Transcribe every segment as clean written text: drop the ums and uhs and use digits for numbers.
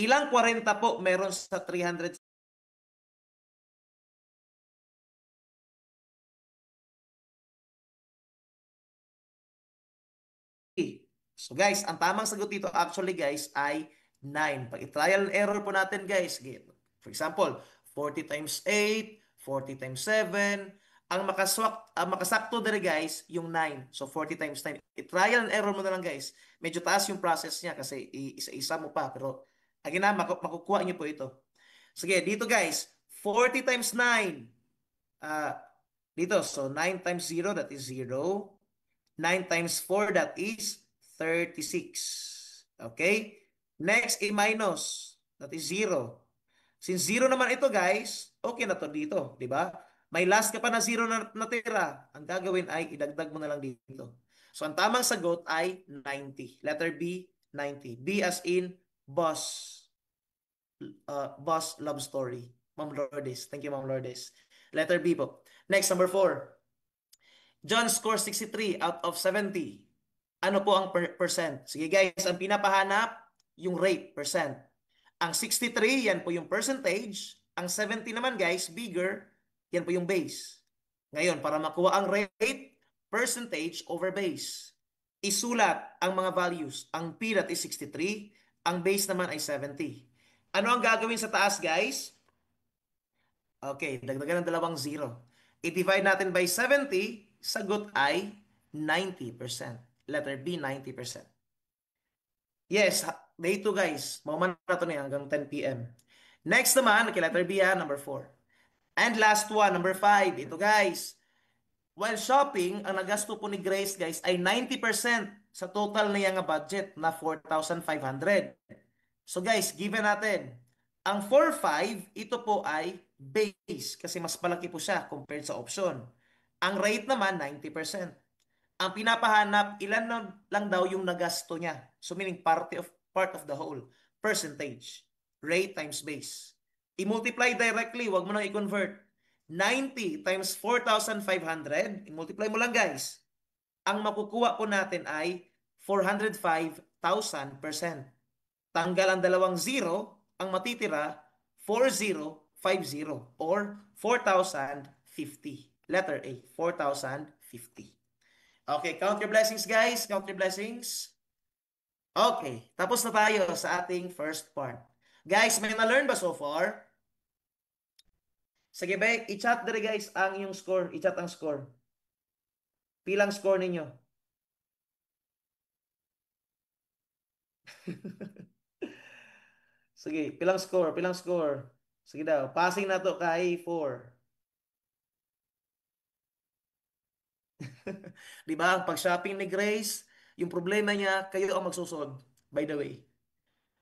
Ilang 40 po meron sa 300? So guys, ang tamang sagot dito actually guys ay 9. Pag i-trial and error po natin guys, sige. For example, 40 times 8, 40 times 7. Ang makasakto dere guys, yung 9. So 40 times 9. I-trial and error mo na lang guys. Medyo taas yung process niya kasi isa-isa mo pa. Pero again na, makukuha niyo po ito. Sige, dito guys, 40 times 9. Ah, dito, so 9 times 0, that is 0. 9 times 4, that is 36. Okay? Next, A minus. That is 0. Since 0 naman ito, guys, okay na to dito. Di ba? May last ka pa na 0 na natira. Ang gagawin ay idagdag mo na lang dito. So, ang tamang sagot ay 90. Letter B, 90. B as in boss. Boss love story. Ma'am Lourdes. Thank you, Ma'am Lourdes. Letter B po. Next, number 4. John scores 63 out of 70. Ano po ang percent? Sige guys, ang pinapahanap, yung rate, percent. Ang 63, yan po yung percentage. Ang 70 naman guys, bigger, yan po yung base. Ngayon, para makuha ang rate, percentage over base. Isulat ang mga values. Ang P that is 63, ang base naman ay 70. Ano ang gagawin sa taas guys? Okay, dagdagan ng dalawang zero. I-divide natin by 70, sagot ay 90%. Letter B, 90%. Yes, day 2 guys. Mauman na ito na hanggang 10 p.m. Next naman, okay, letter B number 4. And last one, number 5. Ito guys. While shopping, ang nagasto po ni Grace guys ay 90% sa total na yung budget na 4,500. So guys, given natin, ang 4,500, ito po ay base kasi mas palaki po siya compared sa option. Ang rate naman, 90%. Ang pinapahanap, ilan lang daw yung nagasto niya. So meaning part of the whole. Percentage. Rate times base. I-multiply directly, wag mo nang i-convert. 90 times 4,500, i-multiply mo lang guys. Ang makukuha po natin ay 405,000%. Tanggal ang dalawang zero, ang matitira 4050 or 4,050. Letter A, 4,050. Okay, count your blessings guys, count your blessings. Okay, tapos na tayo sa ating first part. Guys, may na-learn ba so far? Sige ba, i-chat dire guys ang iyong score, i-chat ang score. Pilang score ninyo? Sige, pilang score, pilang score. Sige daw, passing na to kay 4. Di ba? Ang pag-shopping ni Grace, yung problema niya, kayo ang magsusod. By the way.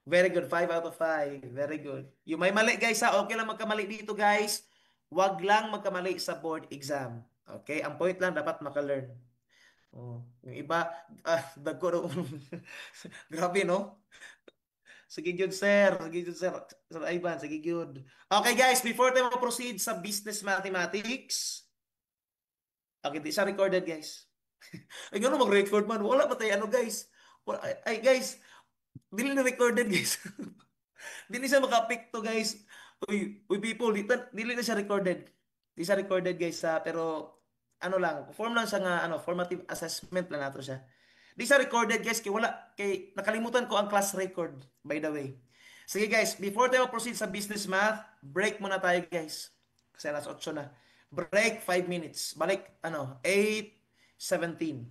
Very good. 5 out of 5. Very good. Yung may mali guys ha, okay lang magkamali dito guys. Wag lang magkamali sa board exam. Okay? Ang point lang dapat maka-learn. Oh, yung iba, dagko. Grabe no? Sige good sir. Sige good sir. Sir Ivan, sige good. Okay guys, before tayo proceed sa business mathematics, okay, di siya recorded guys. Ay, gano'n mag-record man. Wala ba tayo ano, guys? Wala, ay, guys, dili na recorded, guys. Dili siya makapick to, guys. Uy, people, dili na siya recorded. Di siya recorded, guys, pero ano lang, form lang siya nga, formative assessment lang nato siya. Di siya recorded, guys, kay nakalimutan ko ang class record, by the way. Sige, guys, before tayo proceed sa business math, break muna tayo, guys. Kasi alas 8 na. Break 5 minutes. Balik, 8:17.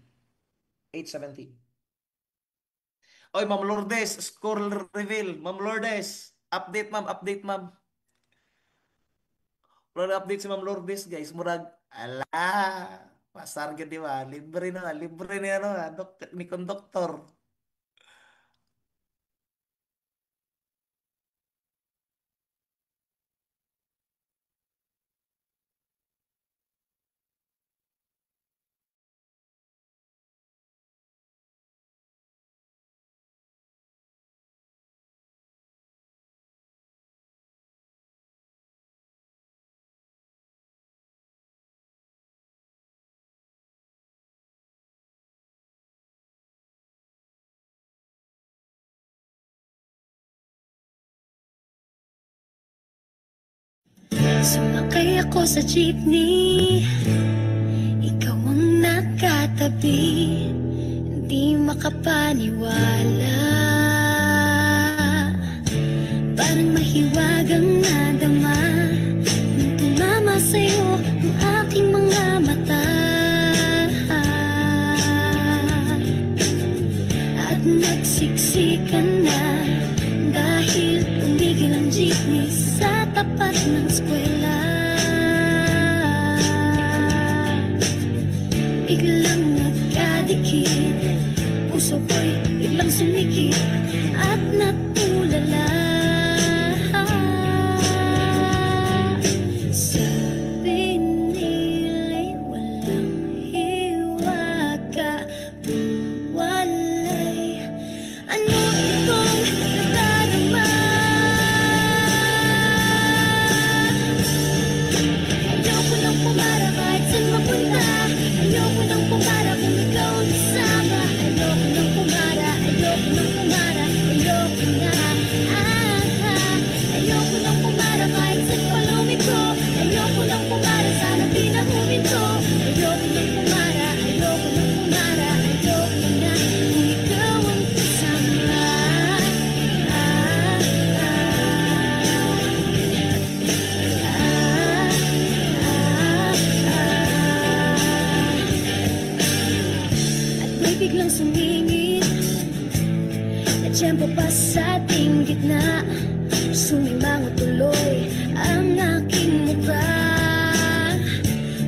8:17. Oy, Ma'am Lourdes, score reveal. Ma'am Lourdes, update ma'am, update ma'am. Wala update si Ma'am Lourdes, guys. Murag, ala, pasar gid di ba? Libre na ano, ni konduktor. Sumakay ako sa jeepney, ikaw ang nakatabi, hindi makapaniwala. Parang mahiwagang nadama nung tumama sa'yo ang aking mga mata. At nagsiksikan na dahil tumigil ang jeepney sa tapat ng eskwela. Biglang nagkadikit, puso ko'y biglang sumikip at natulala. Sabi nila'y walang hiwaga, walay ano itong nadarama. Ayoko nang pumara kahit saan mapunta. Ayoko nang pumara kung ikaw ang kasama. Ayoko nang pumara, ayoko nang pumara, ayoko na. Ayoko nang pumara kahit saan palumiko. Ayoko nang pumara, sana di na huminto. Ayoko nang pumara, ayoko nang pumara, ayoko na. Kung ikaw ang kasama. At may biglang sumingit na tiyempo pa sa ating gitna. Sumimangot tuloy ang aking mukha.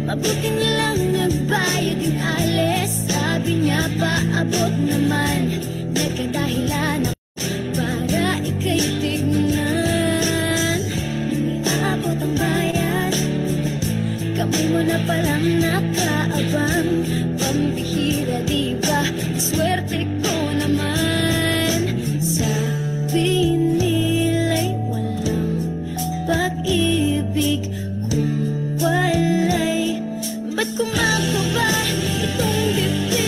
Mabuti nilang nagbayad yung alis. Sabi niya paabot naman. Nagkadahilan ako para ika'y tignan. Nung iaabot ang bayad, kamay mo na palang nakaabang. Pambihira diba, swerte ko naman. Sabi nila'y walang pag-ibig kung walay. Ba't kumakaba itong dibdib?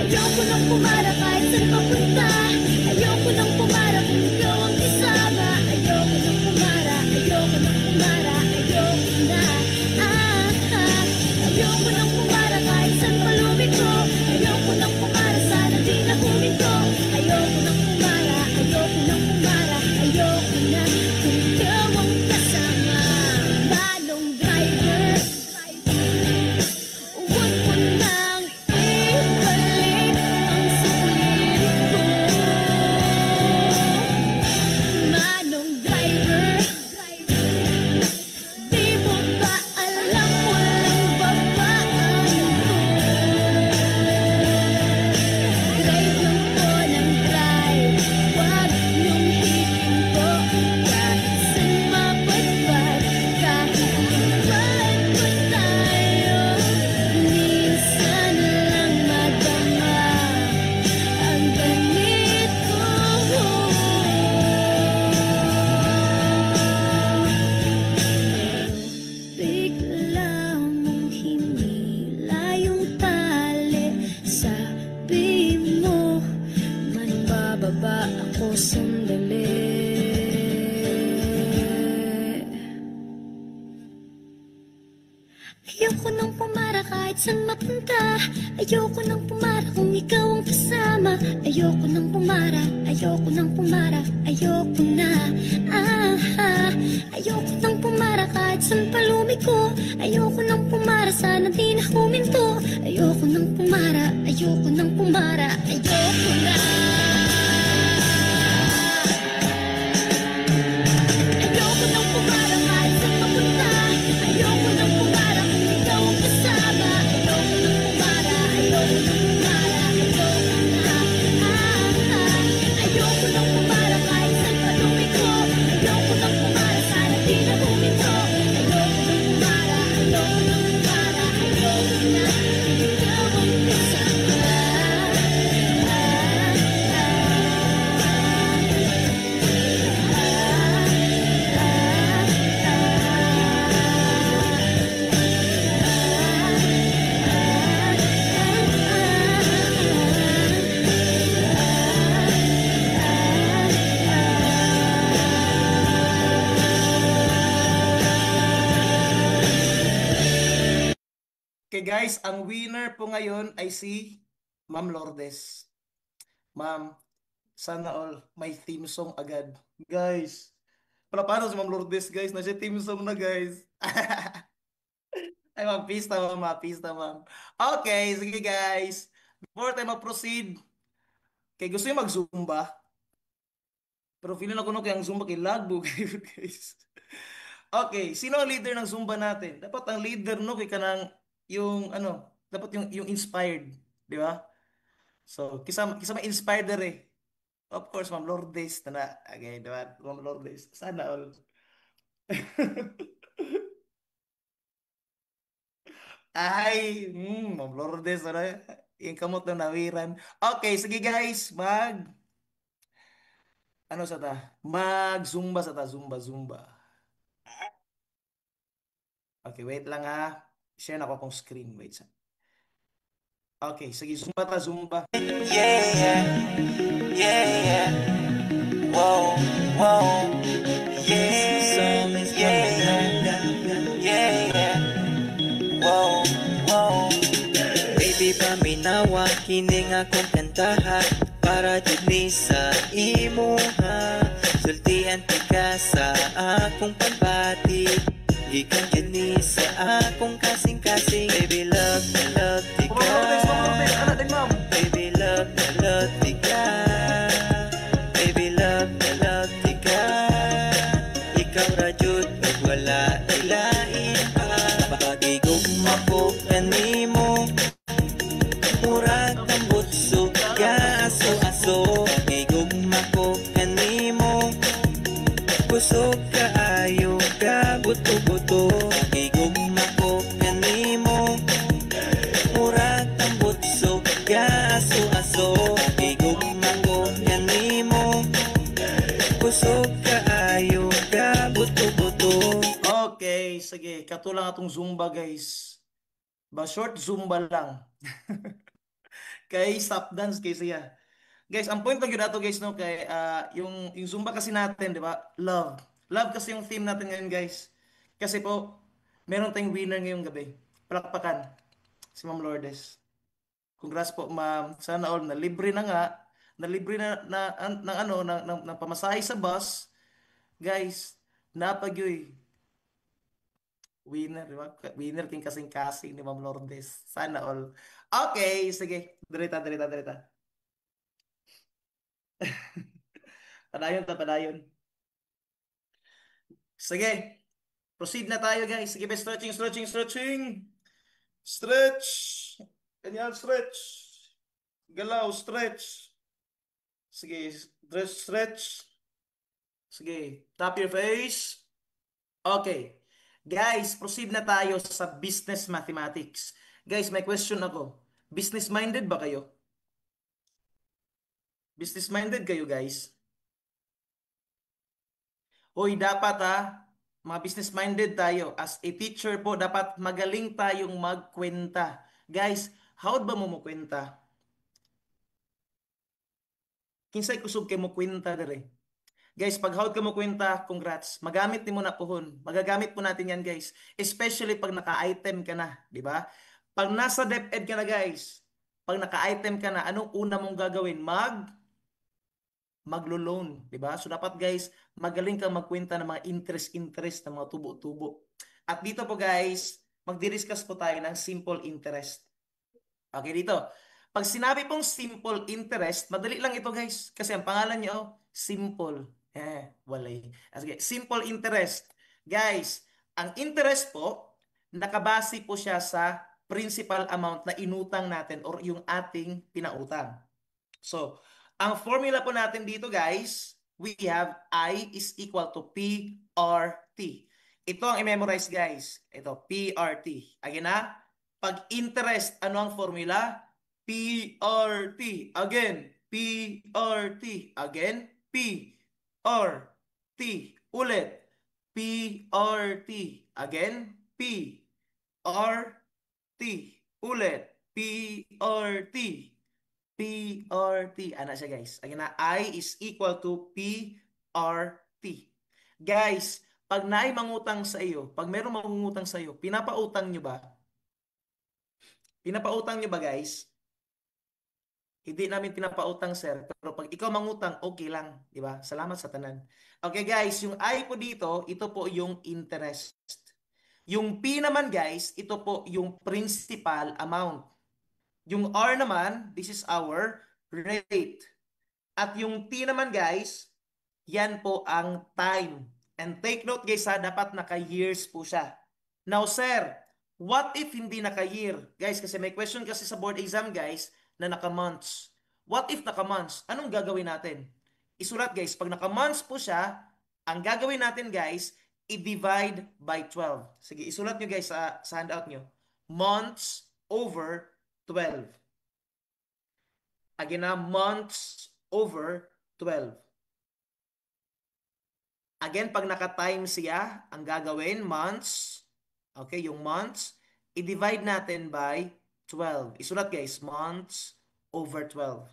Ayoko nang pumara kahit saan papunta. Ayoko nang pumara kung ikaw ang kasama. Ayoko nang pumara, ayoko nang pumara, ayoko na. Ayoko nang pumara kahit saan palumiko. Ayoko nang pumara, sana di na huminto. Ayoko nang pumara, ayoko nang pumara, ayoko na. Kung ikaw ang kasama. Manong driver, huwag mo nang ibalik ang sulit ko. Manong driver, di mo ba alam walang babaan ko? Drive lang po ng drive, wag niyong hihinto. Kahit saan mapadpad, kahit lumaan pa tayo. Minsan lang madama ang ganito. Bigla mong hinila yung tali. Sabi mo, manbababa ako sandali. Ayoko nang pumara kahit saan mapunta. Ayoko nang pumara kung ikaw ang kasama. Ayoko nang pumara, ayoko nang pumara, ayoko na. Ayoko nang pumara kahit saan palumiko. Ayoko nang pumara, sana di na huminto. Ayoko nang pumara, ayoko nang pumara, ayoko na. Ayoko nang pumara kahit saan mapunta. Ayoko nang pumara kung ikaw ang kasama. Ayoko nang pumara, ayoko nang pumara, ayoko na. Ayoko nang pumara kahit saan palumiko. Ayoko nang pumara, sana di na huminto. Ayoko nang pumara, ayoko nang pumara, ayoko na. Ikaw ang kasama. Guys, ang winner po ngayon ay si Ma'am Lourdes. Ma'am, sana all may theme song agad. Guys, paano si Ma'am Lourdes, guys? Nasa theme song na, guys. Ay, ma'am, pista, ma'am. Pista, ma'am. Okay, sige, guys. Before tayo mag-proceed, kay gusto yung mag-zumba. Pero feeling ako no kaya ang zumba kay lagbo, guys. Okay, sino ang leader ng zumba natin? Dapat ang leader no kay kanang yung ano, dapat yung inspired, di ba? So, kisa ma-inspired eh. Of course, Ma'am Lourdes na. Okay, di ba? Ma'am Lourdes. Sana all. Ay, Ma'am Lourdes, ano, yung kamot na nawiran. Okay, sige guys, ano sa ta? Mag-zumba sa ta, zumba, zumba. Okay, wait lang ha. Share na ko akong screen, wait. Okay, sige, zumba ta, zumba. Yeah, yeah, yeah. Whoa, whoa. Yeah, yeah, yeah, yeah. Whoa, whoa. Baby, paminawa, kining akong kantaha para jud ni sa imuha. Sultian ti ka sa akong pambati. Gikan jud ni sa akong kasing-kasing. Baby, love ti Ma'am ka. Lourdes, Ma'am Lourdes, ano din, ma'am? Baby, love ti ka. Baby, love ti ka. Ikaw ra jud ug wala ilain pa. Pagigugma ko kanimo, murag ang butso ka aso-aso. Pagigugma ko kanimo, kusog kaayo ka buto-buto. Pagigugma ko kanimo, murag ang butso ka aso-aso. Pagigugma ko kanimo, kusog kaayo ka buto-buto. Okay, sige. Katulang atong zumba, guys. Ba, short zumba lang. Kay stop dance kay siya. Guys, ang point lang yun nato guys no kay yung Zumba kasi natin, di ba? Love. Love kasi yung theme natin ngayon, guys. Kasi po meron tayong winner ngayong gabi. Palakpakan si Ma'am Lourdes. Congrats po, ma'am. Sana all na libre na nga, na libre ng ano ng pamasahe sa bus. Guys, napagyoy winner, di ba? Winner king kasing-kasing ni Ma'am Lourdes. Sana all. Okay, sige. Direta, direta, direta. Padayon ta, padayon. Sige, proceed na tayo guys. Sige, ba, stretching, stretching, stretching. Stretch. Ganyan, stretch. Galaw, stretch. Sige, stretch, stretch. Sige, tap your face. Okay. Guys, proceed na tayo sa business mathematics. Guys, may question ako. Business-minded ba kayo? Business-minded kayo, guys? Hoy, dapat mga business-minded tayo. As a teacher po, dapat magaling tayong magkwenta. Guys, how ba mo kwenta? Kinsay kusog kay mo kwenta dere. Guys, pag hawd ka mo kwenta, congrats. Magamit ni mo na pohon. Magagamit po natin yan, guys. Especially pag naka-item ka na, di ba? Pag nasa DepEd ka na, guys, pag naka-item ka na, anong una mong gagawin? Maglo-loan, di ba? So dapat guys, magaling kang magkwenta ng mga interest ng mga tubo-tubo. At dito po guys, magdi-discuss po tayo ng simple interest. Okay, dito. Pag sinabi pong simple interest, madali lang ito guys. Kasi ang pangalan niyo, simple. Walay. Sige, simple interest. Guys, ang interest po, nakabase po siya sa principal amount na inutang natin or yung ating pinautang. So, ang formula po natin dito guys, we have I is equal to PRT. Ito ang i-memorize guys. Ito, PRT. Again pag interest, ano ang formula? PRT. Again, PRT. Again, PRT. Ulit, PRT. Again, PRT. Ulit, PRT. PRT. Ano siya guys? Again I is equal to PRT. Guys, pag naay mangutang sa iyo, pag merong mangungutang sa iyo, pinapautang nyo ba? Pinapautang nyo ba guys? Hindi namin pinapautang, sir. Pero pag ikaw mangutang, okay lang. Di ba? Salamat sa tanan. Okay, guys. Yung I po dito, ito po yung interest. Yung P naman, guys, ito po yung principal amount. Yung R naman, this is our rate. At yung T naman, guys, yan po ang time. And take note, guys, ha, dapat naka-years po siya. Now, sir, what if hindi naka-year? Guys, kasi may question kasi sa board exam, guys, na naka-months. What if naka-months? Anong gagawin natin? Isulat, guys, pag naka-months po siya, ang gagawin natin, guys, i-divide by 12. Sige, isulat nyo, guys, sa handout nyo. Months over 12. Again na, months over 12. Again, pag naka-time siya, ang gagawin, months, okay, yung months, i-divide natin by 12. Isulat guys, months over 12.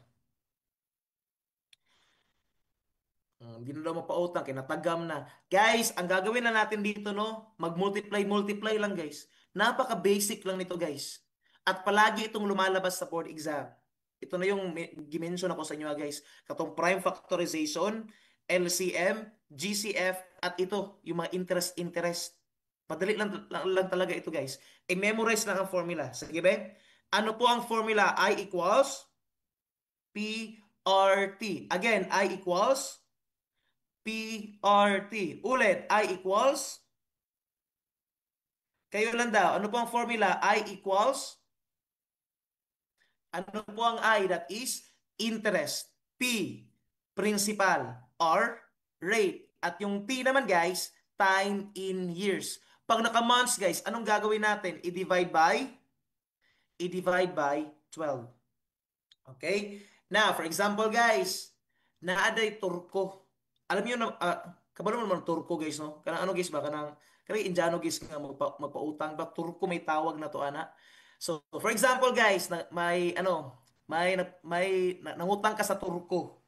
Hindi na daw mapautang, kinatagam na. Guys, ang gagawin na natin dito, no, mag-multiply lang guys. Napaka-basic lang nito guys. At palagi itong lumalabas sa board exam. Ito na yung gimension ako sa inyo guys. Katong prime factorization, LCM, GCF, at ito, yung mga interest. Madali lang talaga ito guys. I-memorize lang ang formula. Sige ba? Ano po ang formula? I equals PRT. Again, I equals PRT. Ulit, I equals, kayo lang daw, ano po ang formula? I equals, ano po ang I? That is interest. P, principal. R, rate. At yung T naman guys, time in years. Pag naka-months guys, anong gagawin natin? I-divide by 12. Okay? Now, for example guys, naaday turko. Alam niyo na, kabalo mo naman turko guys, no? Kanang ano guys ba? Kanang Indiano guys nga magpautang ba? Turko may tawag na to, ana. So, for example guys, nangutang ka sa turko.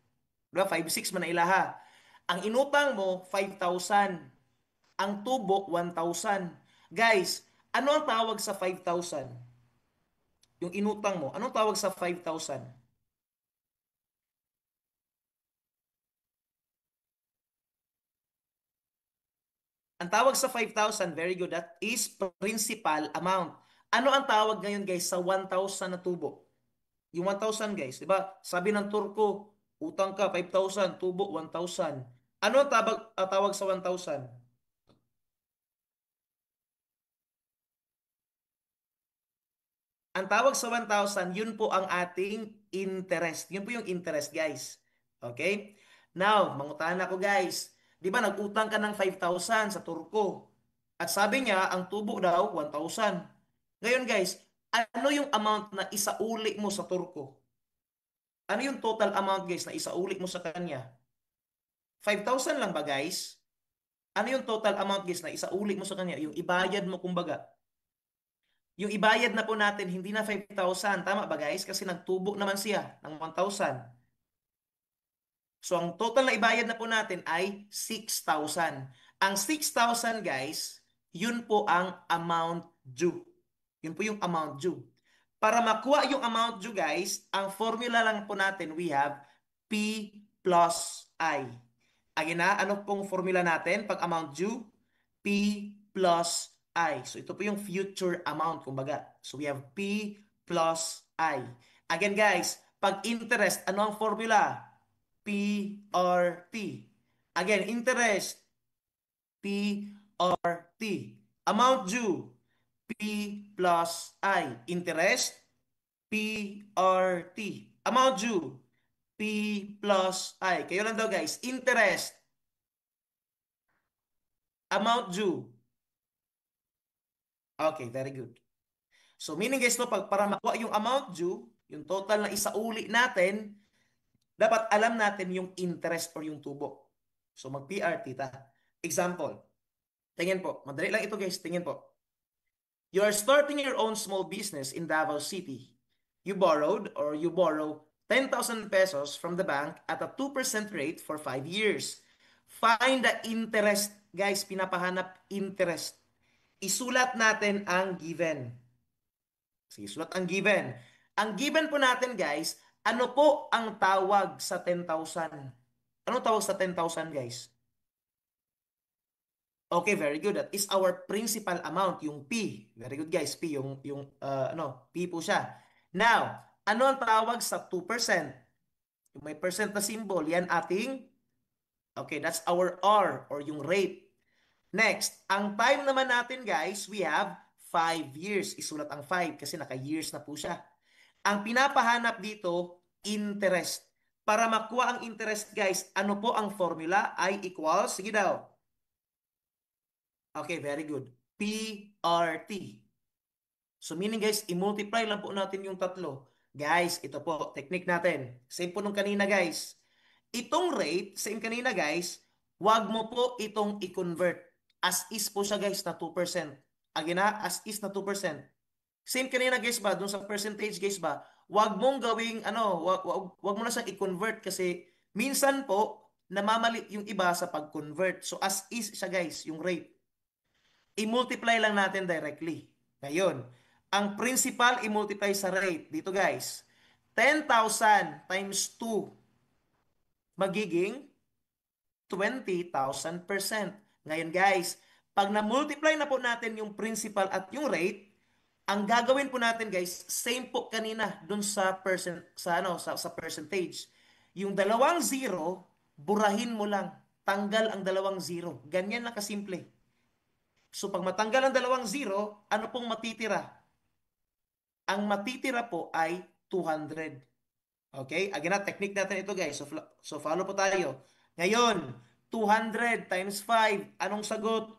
Diba? 5-6 man na ilaha. Ang inutang mo, 5,000. Ang tubo, 1,000. Guys, ano ang tawag sa 5,000? Yung inutang mo, anong tawag sa 5,000? Ang tawag sa 5,000, very good, that is principal amount. Ano ang tawag ngayon guys sa 1,000 na tubo? Yung 1,000 guys, di ba? Sabi ng turko, utang ka 5,000, tubo 1,000. Ano ang tawag sa 1,000? Ang tawag sa 1,000, yun po ang ating interest. Yun po yung interest, guys. Okay? Now, mangutahan ako, guys. Di ba, nag-utang ka ng 5,000 sa turko. At sabi niya, ang tubo daw, 1,000. Ngayon, guys, ano yung amount na isauli mo sa turko? Ano yung total amount, guys, na isauli mo sa kanya? 5,000 lang ba, guys? Ano yung total amount, guys, na isauli mo sa kanya? Yung ibayad mo, kumbaga. Yung ibayad na po natin, hindi na 5,000. Tama ba guys? Kasi nagtubo naman siya ng 1,000. So ang total na ibayad na po natin ay 6,000. Ang 6,000 guys, yun po ang amount due. Yun po yung amount due. Para makuha yung amount due guys, ang formula lang po natin, we have P plus I. Again na, ano pong formula natin pag amount due? P plus I. So ito po yung future amount, kumbaga. So we have P plus I. Again guys, pag interest, ano ang formula? PRT. Again, interest, PRT. Amount due, P plus I. Interest, PRT. Amount due, P plus I. Kayo lang daw guys. Interest, amount due. Okay, very good. So meaning guys, no, para makuha yung amount due, yung total na isauli natin, dapat alam natin yung interest or yung tubo. So mag-PRT ta. Example. Tingin po. Madali lang ito guys. Tingin po. You are starting your own small business in Davao City. You borrow 10,000 pesos from the bank at a 2% rate for 5 years. Find the interest. Guys, pinapahanap interest. Isulat natin ang given. Sige, sulat ang given. Ang given po natin guys, ano po ang tawag sa 10,000? Ano tawag sa 10,000 guys? Okay, very good. That is our principal amount, yung P. Very good guys, P, P po siya. Now, ano ang tawag sa 2%? Yung may percent na symbol, yan ating, okay, that's our R or yung rate. Next, ang time naman natin guys, we have 5 years. Isulat ang 5 kasi naka-years na po siya. Ang pinapahanap dito, interest. Para makuha ang interest guys, ano po ang formula? I equals, sige daw. Okay, very good. PRT. So meaning guys, i-multiply lang po natin yung tatlo. Guys, ito po, technique natin. Same po nung kanina guys. Itong rate, same kanina guys, wag mo po itong i-convert. As is po siya guys na 2%. Again na, as is na 2%. Same kanina guys ba, dun sa percentage guys ba, wag mong gawing wag mo na siyang i-convert kasi minsan po namamali yung iba sa pag-convert. So as is siya guys, yung rate. I-multiply lang natin directly. Ngayon, ang principal i-multiply sa rate dito guys. 10,000 times 2 magiging 20,000%. Ngayon guys, pag na-multiply na po natin yung principal at yung rate, ang gagawin po natin guys, same po kanina dun sa percentage. Yung dalawang zero, burahin mo lang. Tanggal ang dalawang zero. Ganyan lang kasimple. So pag matanggal ang dalawang zero, ano pong matitira? Ang matitira po ay 200. Okay? Again na, technique natin ito guys. So follow po tayo. Ngayon, 200 times 5. Anong sagot?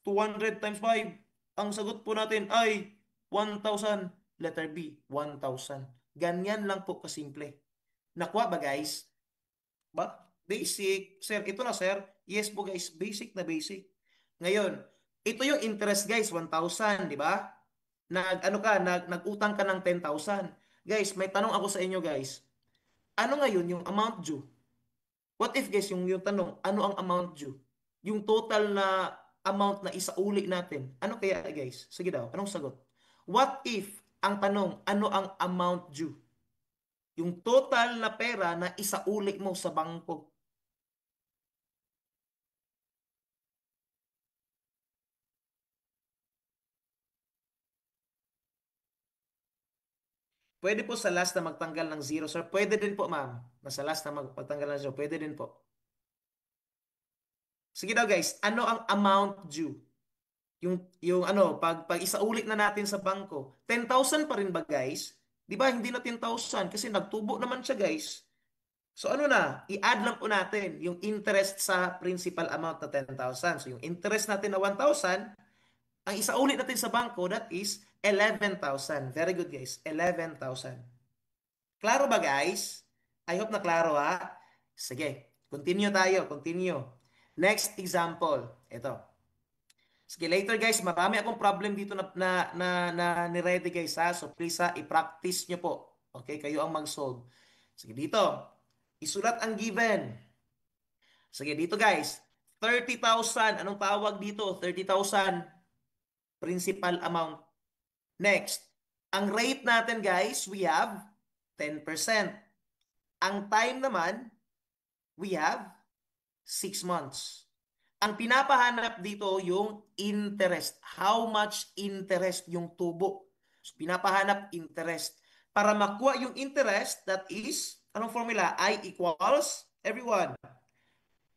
200 times 5. Ang sagot po natin ay 1,000. Letter B, 1,000. Ganyan lang po kasimple. Nakuha ba guys? Ba? Basic. Sir, ito na sir. Yes po guys, basic na basic. Ngayon, ito yung interest guys, 1,000, di ba? Nag-utang ka ng 10,000. Guys, may tanong ako sa inyo guys. Ano ngayon yung amount due? What if guys, yung tanong, ano ang amount due? Yung total na amount na isauli natin. Ano kaya guys? Sige daw, anong sagot? What if, ang tanong, ano ang amount due? Yung total na pera na isauli mo sa bangko. Pwede po sa last na magtanggal ng zero, sir. Pwede din po, ma'am. Sa last na magtanggal ng zero, pwede din po. Sige daw guys, ano ang amount due? Yung pag isaulit na natin sa bangko, 10,000 pa rin ba guys? 'Di ba? Hindi na 10,000 kasi nagtubo naman siya guys. So ano na, i-add lang po natin yung interest sa principal amount na 10,000. So yung interest natin na 1,000, ang isaulit natin sa bangko, that is 11,000. Very good guys, 11,000. Klaro ba guys? I hope na klaro ha. Sige, continue tayo, continue. Next example, ito. Sige, later guys, marami akong problem dito na ni-ready guys ha. So please ha, i-practice nyo po. Okay, kayo ang mag-solve. Sige, dito. Isulat ang given. Sige, dito guys. 30,000. Anong tawag dito? 30,000. Principal amount. Next. Ang rate natin guys, we have 10%. Ang time naman, we have 6 months. Ang pinapahanap dito yung interest. How much interest yung tubo? So, pinapahanap interest. Para makuha yung interest, that is, anong formula? I equals, everyone,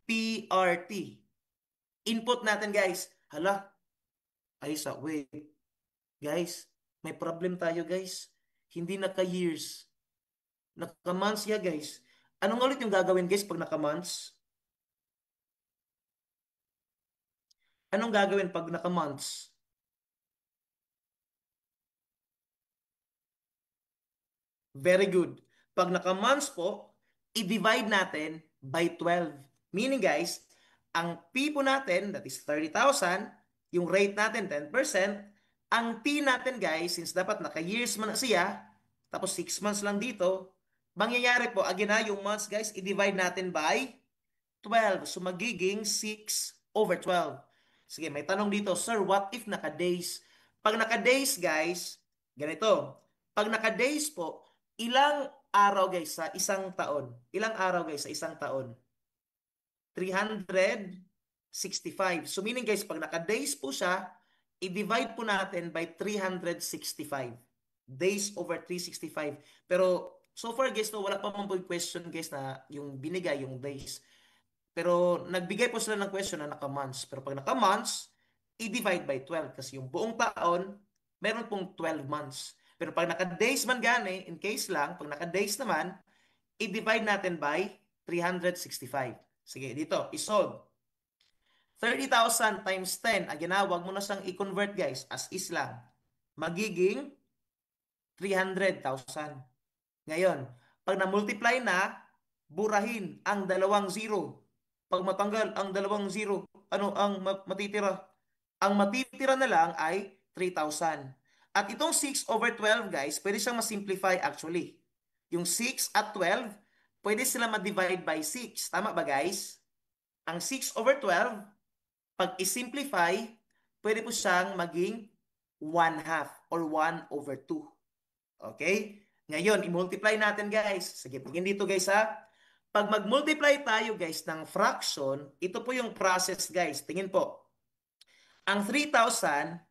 PRT. Input natin, guys. Hala, wait. Guys, may problem tayo, guys. Hindi naka-years. Naka-months ya, guys. Anong ulit yung gagawin, guys, pag naka-months? Anong gagawin pag naka-months? Very good. Pag naka-months po, i-divide natin by 12. Meaning guys, ang P po natin, that is 30,000, yung rate natin 10%, ang T natin guys, since dapat naka-years man na siya, tapos 6 months lang dito, mangyayari po, again na, yung months guys, i-divide natin by 12. So magiging 6/12. Sige, may tanong dito, sir, what if naka-days? Pag naka-days guys, Ganito. Pag naka-days po, ilang araw guys sa isang taon? Ilang araw guys sa isang taon? 365. So meaning guys, pag naka-days po siya, i-divide po natin by 365. Days over 365. Pero so far guys, no, wala pa man po yung question guys na yung binigay, yung days. Pero nagbigay po sila ng question na naka-months. Pero pag naka-months, i-divide by 12 kasi yung buong taon, meron pong 12 months. Pero pag naka-days man gani, in case lang, pag naka-days naman, i-divide natin by 365. Sige, dito, isolve. 30,000 times 10. Again na, wag mo na siyang i-convert guys, as is lang. Magiging 300,000. Ngayon, pag na-multiply na, burahin ang dalawang zero. Pag matanggal ang dalawang zero, ano ang matitira? Ang matitira na lang ay 3,000. At itong 6 over 12 guys, pwede siyang ma-simplify actually. Yung 6 at 12, pwede sila ma-divide by 6. Tama ba guys? Ang 6 over 12, pag i-simplify, pwede po siyang maging 1 half or 1 over 2. Okay? Ngayon, i-multiply natin guys. Sige, tingin dito guys ha. Pag mag-multiply tayo guys ng fraction, ito po yung process guys. Tingin po. Ang 3,000,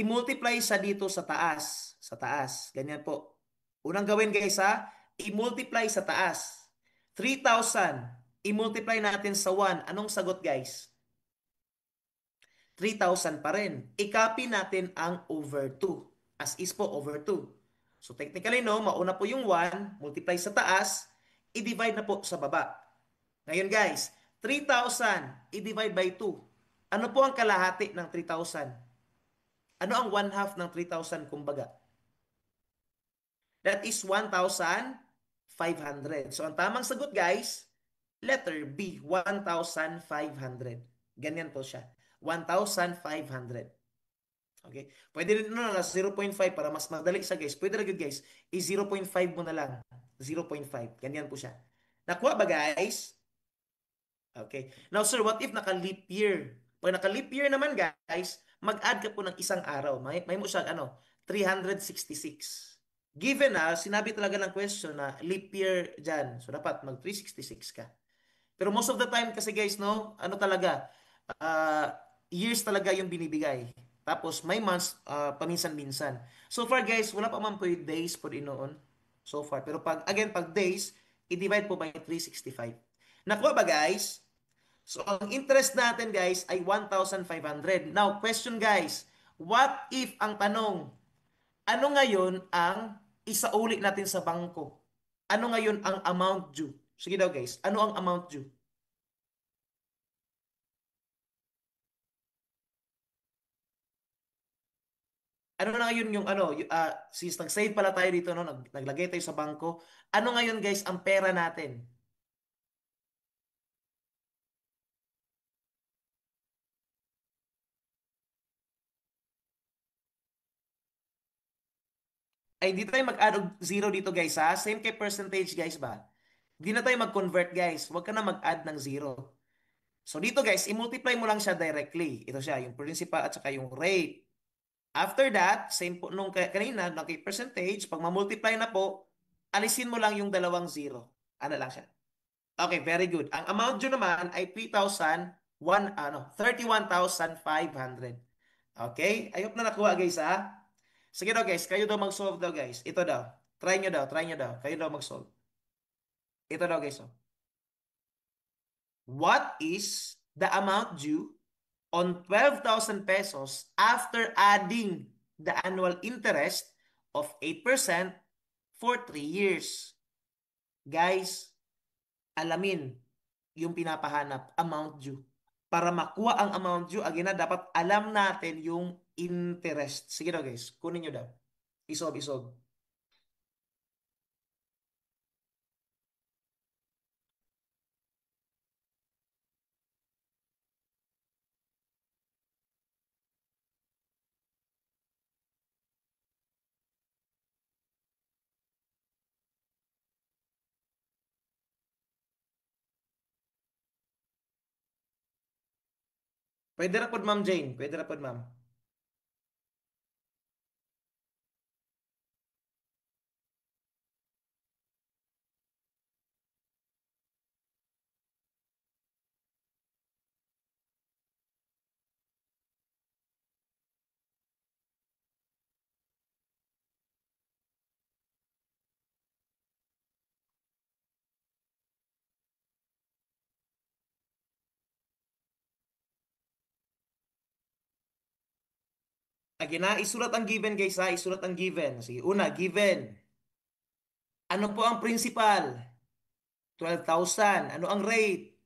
i-multiply sa dito sa taas. Sa taas. Ganyan po. Unang gawin guys ha, i-multiply sa taas. 3,000, i-multiply natin sa 1. Anong sagot guys? 3,000 pa rin. I-copy natin ang over 2. As is po, over 2. So technically no, mauna po yung 1, multiply sa taas, i-divide na po sa baba. Ngayon guys, 3,000 i-divide by 2. Ano po ang kalahati ng 3,000? Ano ang 1 half ng 3,000 kumbaga? That is 1,500. So ang tamang sagot guys, letter B, 1,500. Ganyan po siya. 1,500. Okay? Pwede rin no, na 0.5 para mas madali siya guys. Pwede rin guys, i-0.5 mo na lang. 0.5. Ganyan po siya. Nakuha ba guys? Okay. Now sir, what if naka-leap year? Pag naka-leap year naman guys, mag-add ka po ng isang araw. May mo siya, 366. Given na, sinabi talaga ng question na leap year dyan. So dapat mag-366 ka. Pero most of the time kasi guys, no, ano talaga, uh, years talaga yung binibigay. Tapos may months, paminsan-minsan. So far guys, wala pa man po yung days po inoon. So far. Pero pag, again, pag days, i-divide po by 365. Nakuha ba guys? So ang interest natin guys ay 1,500. Now, question guys, what if ang tanong, ano ngayon ang isauli natin sa bangko? Ano ngayon ang amount due? Sige daw guys, ano ang amount due? Ano na ngayon yung since nag-save pala tayo dito, no, naglagay tayo sa bangko. Ano ngayon guys ang pera natin? Ay, di tayo mag-add og zero dito guys ha. Same kay percentage guys ba? Di na tayo mag-convert guys. Huwag ka na mag-add ng zero. So dito guys, i-multiply mo lang siya directly. Ito siya, yung principal at saka yung rate. After that, same po nung kanina, nung kay percentage, pag ma-multiply na po, alisin mo lang yung dalawang zero. Ano lang siya. Okay, very good. Ang amount due naman ay 31,500. Okay? I hope na nakuha guys ha. Sige daw guys, kayo daw mag-solve daw guys. Ito daw. Try nyo daw. Kayo daw mag-solve. Ito daw guys. Oh. What is the amount due on 12,000 pesos after adding the annual interest of 8% for 3 years? Guys, alamin yung pinapahanap, amount due. Para makuha ang amount due, again na, dapat alam natin yung interest. Sige daw guys, kunin nyo daw. Isolve. Pwede ra pod Ma'am Jane, pwede ra pod Ma'am. Again na, isulat ang given guys ha, isulat ang given. Sige, una, given. Ano po ang principal? 12,000. Ano ang rate?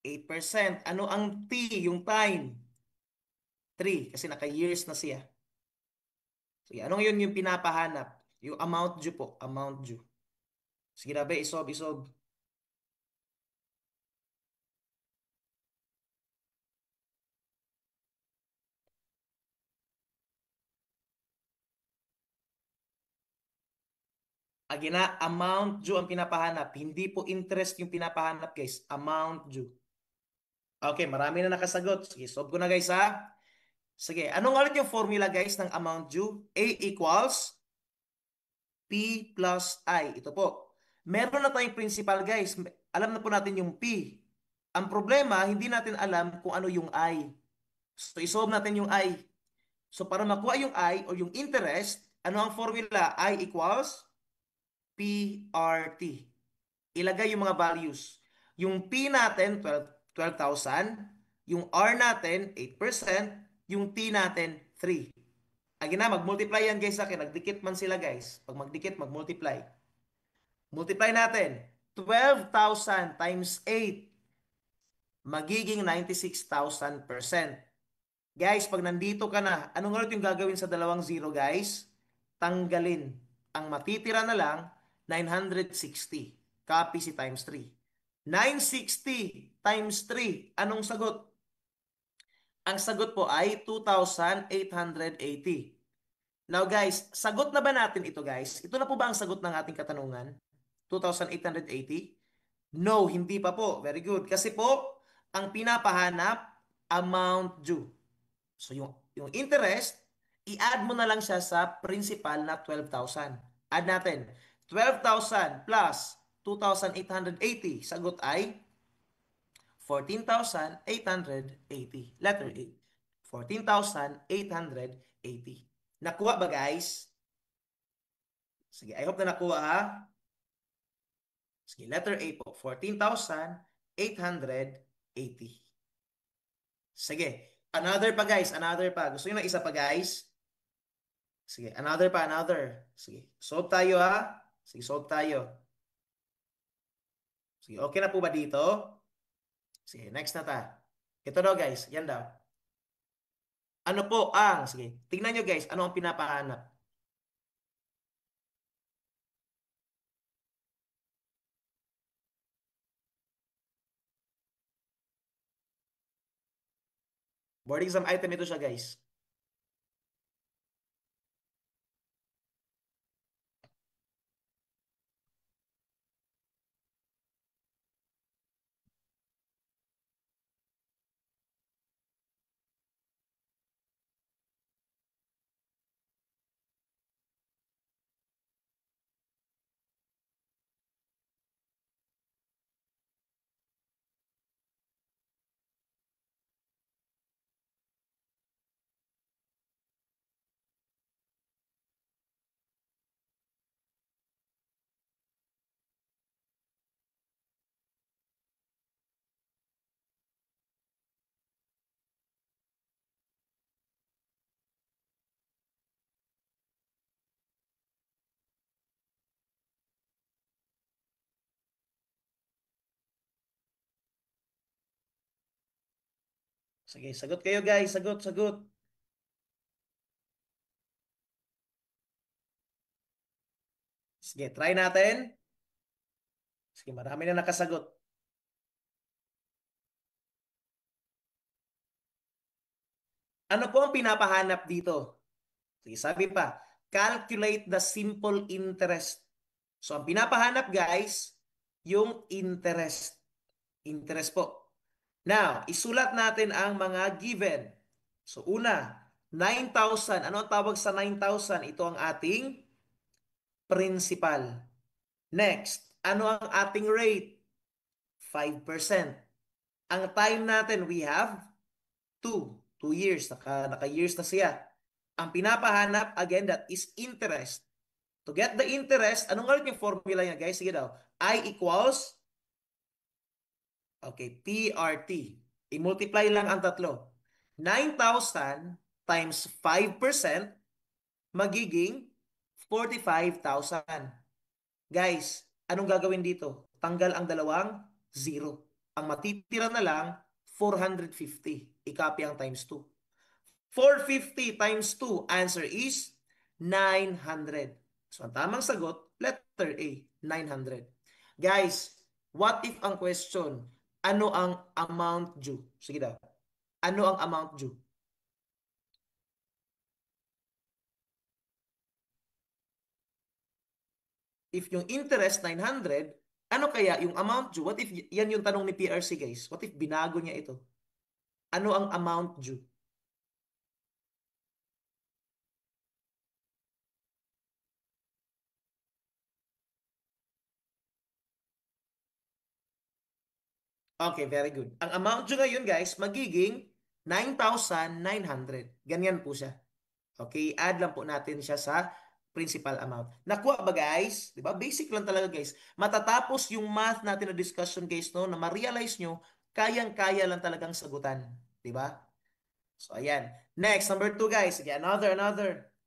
8%. Ano ang T, yung time? 3, kasi naka-years na siya. Sige, anong yun yung pinapahanap? Yung amount due po, amount due. Sige na ba, isolve, isolve. Again na, amount due ang pinapahanap. Hindi po interest yung pinapahanap guys. Amount due. Okay, marami na nakasagot. Sige, solve ko na guys ha. Sige, anong ulit yung formula guys ng amount due? A equals P plus I. Ito po. Meron na tayong principal guys. Alam na po natin yung P. Ang problema, hindi natin alam kung ano yung I. So, isolve natin yung I. So, para makuha yung I or yung interest, ano ang formula? I equals PRT. Ilagay yung mga values. Yung P natin, 12,000. Yung R natin, 8%. Yung T natin, 3. Again na, mag-multiply yan guys sa akin. Nagdikit man sila guys. Pag magdikit, mag-multiply. Multiply natin. 12,000 times 8. Magiging 96,000%. Guys, pag nandito ka na, anong ulit yung gagawin sa dalawang zero guys? Tanggalin. Ang matitira na lang, 960. Copy si times 3. 960 times 3. Anong sagot? Ang sagot po ay 2,880. Now guys, sagot na ba natin ito guys? Ito na po ba ang sagot ng ating katanungan? 2,880? No, hindi pa po. Very good. Kasi po, ang pinapahanap, amount due. So yung interest, i-add mo na lang siya sa principal na 12,000. Add natin. 12,000 plus 2,880. Sagot ay 14,880. Letter A. 14,880. Nakuha ba guys? Sige, I hope na nakuha ha. Sige, letter A po. 14,880. Sige, another pa guys, another pa. Gusto nyo na isa pa guys? Sige, another pa, another. Sige, solve tayo ha. Sige, solve tayo. Sige, okay na po ba dito? Sige, next na ta. Ito daw guys, yan daw. Ano po ang, sige, tingnan nyo guys, ano ang pinapahanap? Board exam item ito siya guys. Sige, sagot kayo guys, sagot, sagot. Sige, try natin. Sige, marami na nakasagot. Ano po ang pinapahanap dito? Sige, sabi pa, calculate the simple interest. So, ang pinapahanap guys, yung interest. Interest po. Now, isulat natin ang mga given. So, una, 9,000. Ano ang tawag sa 9,000? Ito ang ating principal. Next, ano ang ating rate? 5%. Ang time natin, we have 2. 2 years. Naka-years na siya. Ang pinapahanap, again, that is interest. To get the interest, anong ulit yung formula niya, guys? Sige daw. I equals, okay, PRT. I-multiply lang ang tatlo. 9,000 times 5% magiging 45,000. Guys, anong gagawin dito? Tanggal ang dalawang zero. Ang matitira na lang, 450. I-copy ang times 2. 450 times 2, answer is 900. So, ang tamang sagot, letter A, 900. Guys, what if ang question, ano ang amount due? Sige daw. Ano ang amount due? If yung interest 900, ano kaya yung amount due? What if yan yung tanong ni PRC, guys? What if binago niya ito? Ano ang amount due? Okay, very good. Ang amount due ngayon, guys, magiging 9,900. Ganyan po siya. Okay, add lang po natin siya sa principal amount. Nakuha ba, guys? 'Di ba? Basic lang talaga, guys. Matatapos yung math natin na discussion, guys, no, na ma-realize nyo, kayang-kaya lang talagang sagutan. 'Di ba? So, ayan. Next, number 2, guys. Sige, another.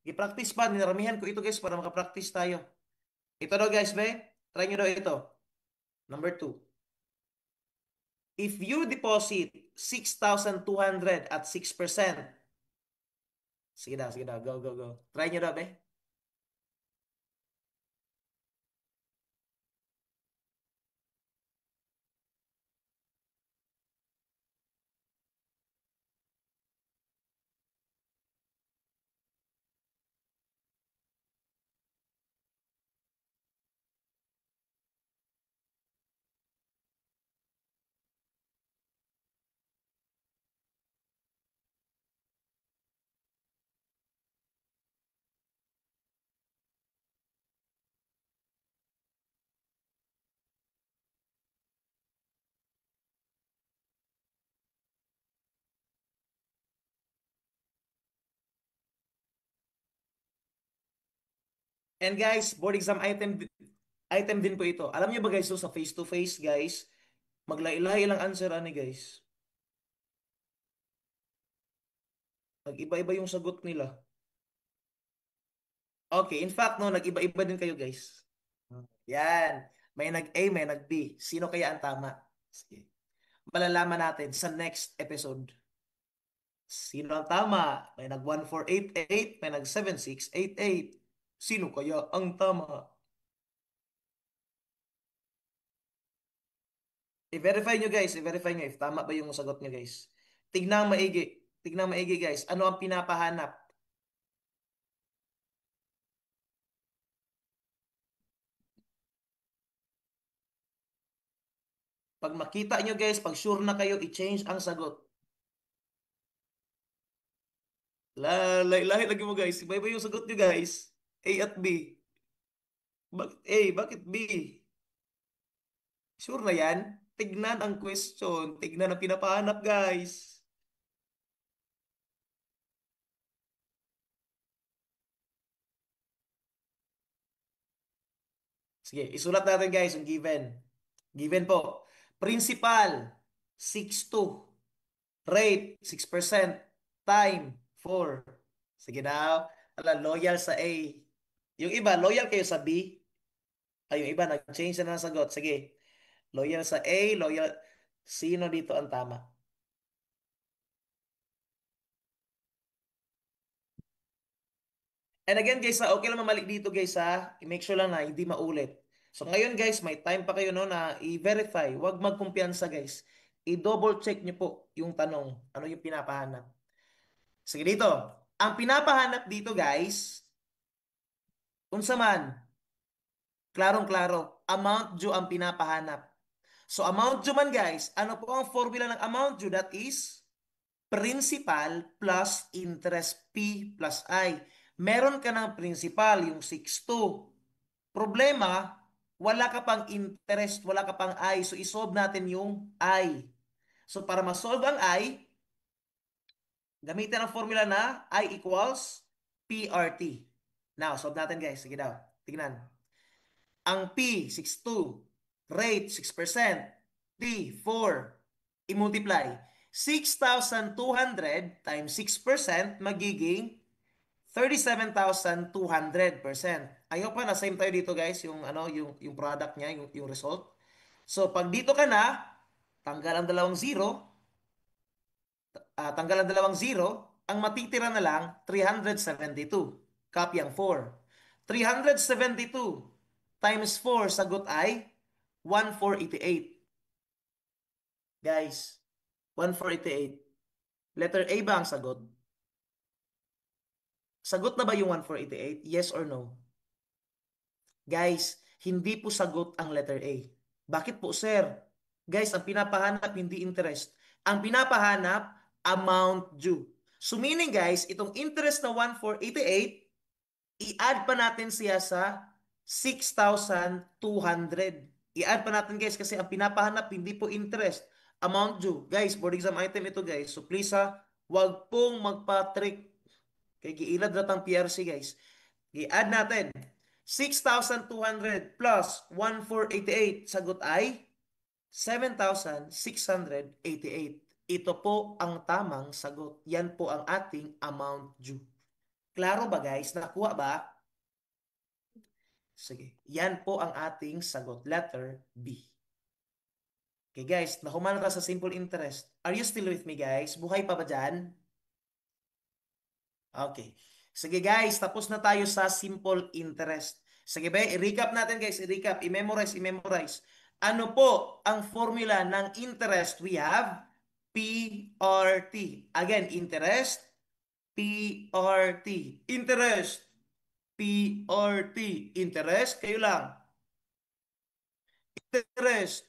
I-practice pa. Ninaramihan ko ito, guys, para makapractice tayo. Ito daw, guys, be. Try nyo daw ito. Number 2. If you deposit 6,200 at 6%, sige daw. Go. Try nyo daw, be. And guys, board exam item din po ito. Alam niyo ba, guys, so sa face-to-face, guys, maglahi-lahi lang answer ani, guys. Nag-iba-iba yung sagot nila. Okay, in fact, no, nag-iba-iba din kayo, guys. Yan. May nag-A, may nag-B. Sino kaya ang tama? Sige. Malalaman natin sa next episode. Sino ang tama? May nag-1488, may nag-7688. Sino kaya ang tama? I-verify nyo, guys. I-verify nyo if tama ba yung sagot nyo, guys. Tignan maigi. Tignan maigi, guys. Ano ang pinapahanap? Pag makita nyo, guys, pag sure na kayo, i-change ang sagot. Lahi lagi mo, guys. Iba-iba yung sagot nyo, guys. A at B. Bakit A? Bakit B? Sure na yan? Tignan ang question. Tignan ang pinapahanap, guys. Sige, isulat natin, guys, yung given. Given po. Principal, 6.2. Rate, 6%. Time, 4. Sige daw. Ala, loyal sa A. Yung iba, loyal kayo sa B. Ay, yung iba, nag-change na ng sagot. Sige. Loyal sa A, loyal. Sino dito ang tama? And again, guys, okay lang mamali dito, guys, ha? I-make sure lang na hindi maulit. So, ngayon, guys, may time pa kayo, no, na i-verify. Huwag magkumpiyansa, guys. I-double check nyo po yung tanong. Ano yung pinapahanap? Sige dito. Ang pinapahanap dito, guys, unsa man, klarong-klaro, amount due ang pinapahanap. So, amount due man, guys, ano po ang formula ng amount due? That is principal plus interest P plus I. Meron ka ng principal, yung 6.2. Problema, wala ka pang interest, wala ka pang I. So, isolve natin yung I. So, para ma-solve ang I, gamitin ang formula na I equals PRT. Now, solve natin, guys. Sige daw. Tignan. Ang P, 6.2. Rate, 6%. T, 4. I-multiply. 6,200 times 6% magiging 37,200%. Ayaw pa na same tayo dito guys, yung ano, yung product niya, yung result. So pag dito ka na, tanggal ang dalawang zero, tanggal ang dalawang zero, ang matitira na lang 372. Copy ang 4. 372 times 4 sagot ay 1488. Guys, 1488. Letter A ba ang sagot? Sagot na ba yung 1488? Yes or no? Guys, hindi po sagot ang letter A. Bakit po, sir? Guys, ang pinapahanap hindi interest. Ang pinapahanap, amount due. So meaning guys, itong interest na 1488, i-add pa natin siya sa 6,200. I-add pa natin guys kasi ang pinapahanap hindi po interest, amount due. Guys, board exam item ito guys. So please ha, wag pong magpa-trick. Kaya giilad ratang PRC guys. I-add natin. 6,200 plus 1488. Sagot ay 7,688. Ito po ang tamang sagot. Yan po ang ating amount due. Klaro ba guys? Nakuha ba? Sige. Yan po ang ating sagot. Letter B. Okay guys, nakuha na sa simple interest. Are you still with me guys? Buhay pa ba dyan? Okay. Sige guys, tapos na tayo sa simple interest. Sige ba, i-recap natin guys, i-recap, i-memorize. Ano po ang formula ng interest? We have PRT. Again, interest, PRT. Interest, PRT. Interest, kayo lang. Interest.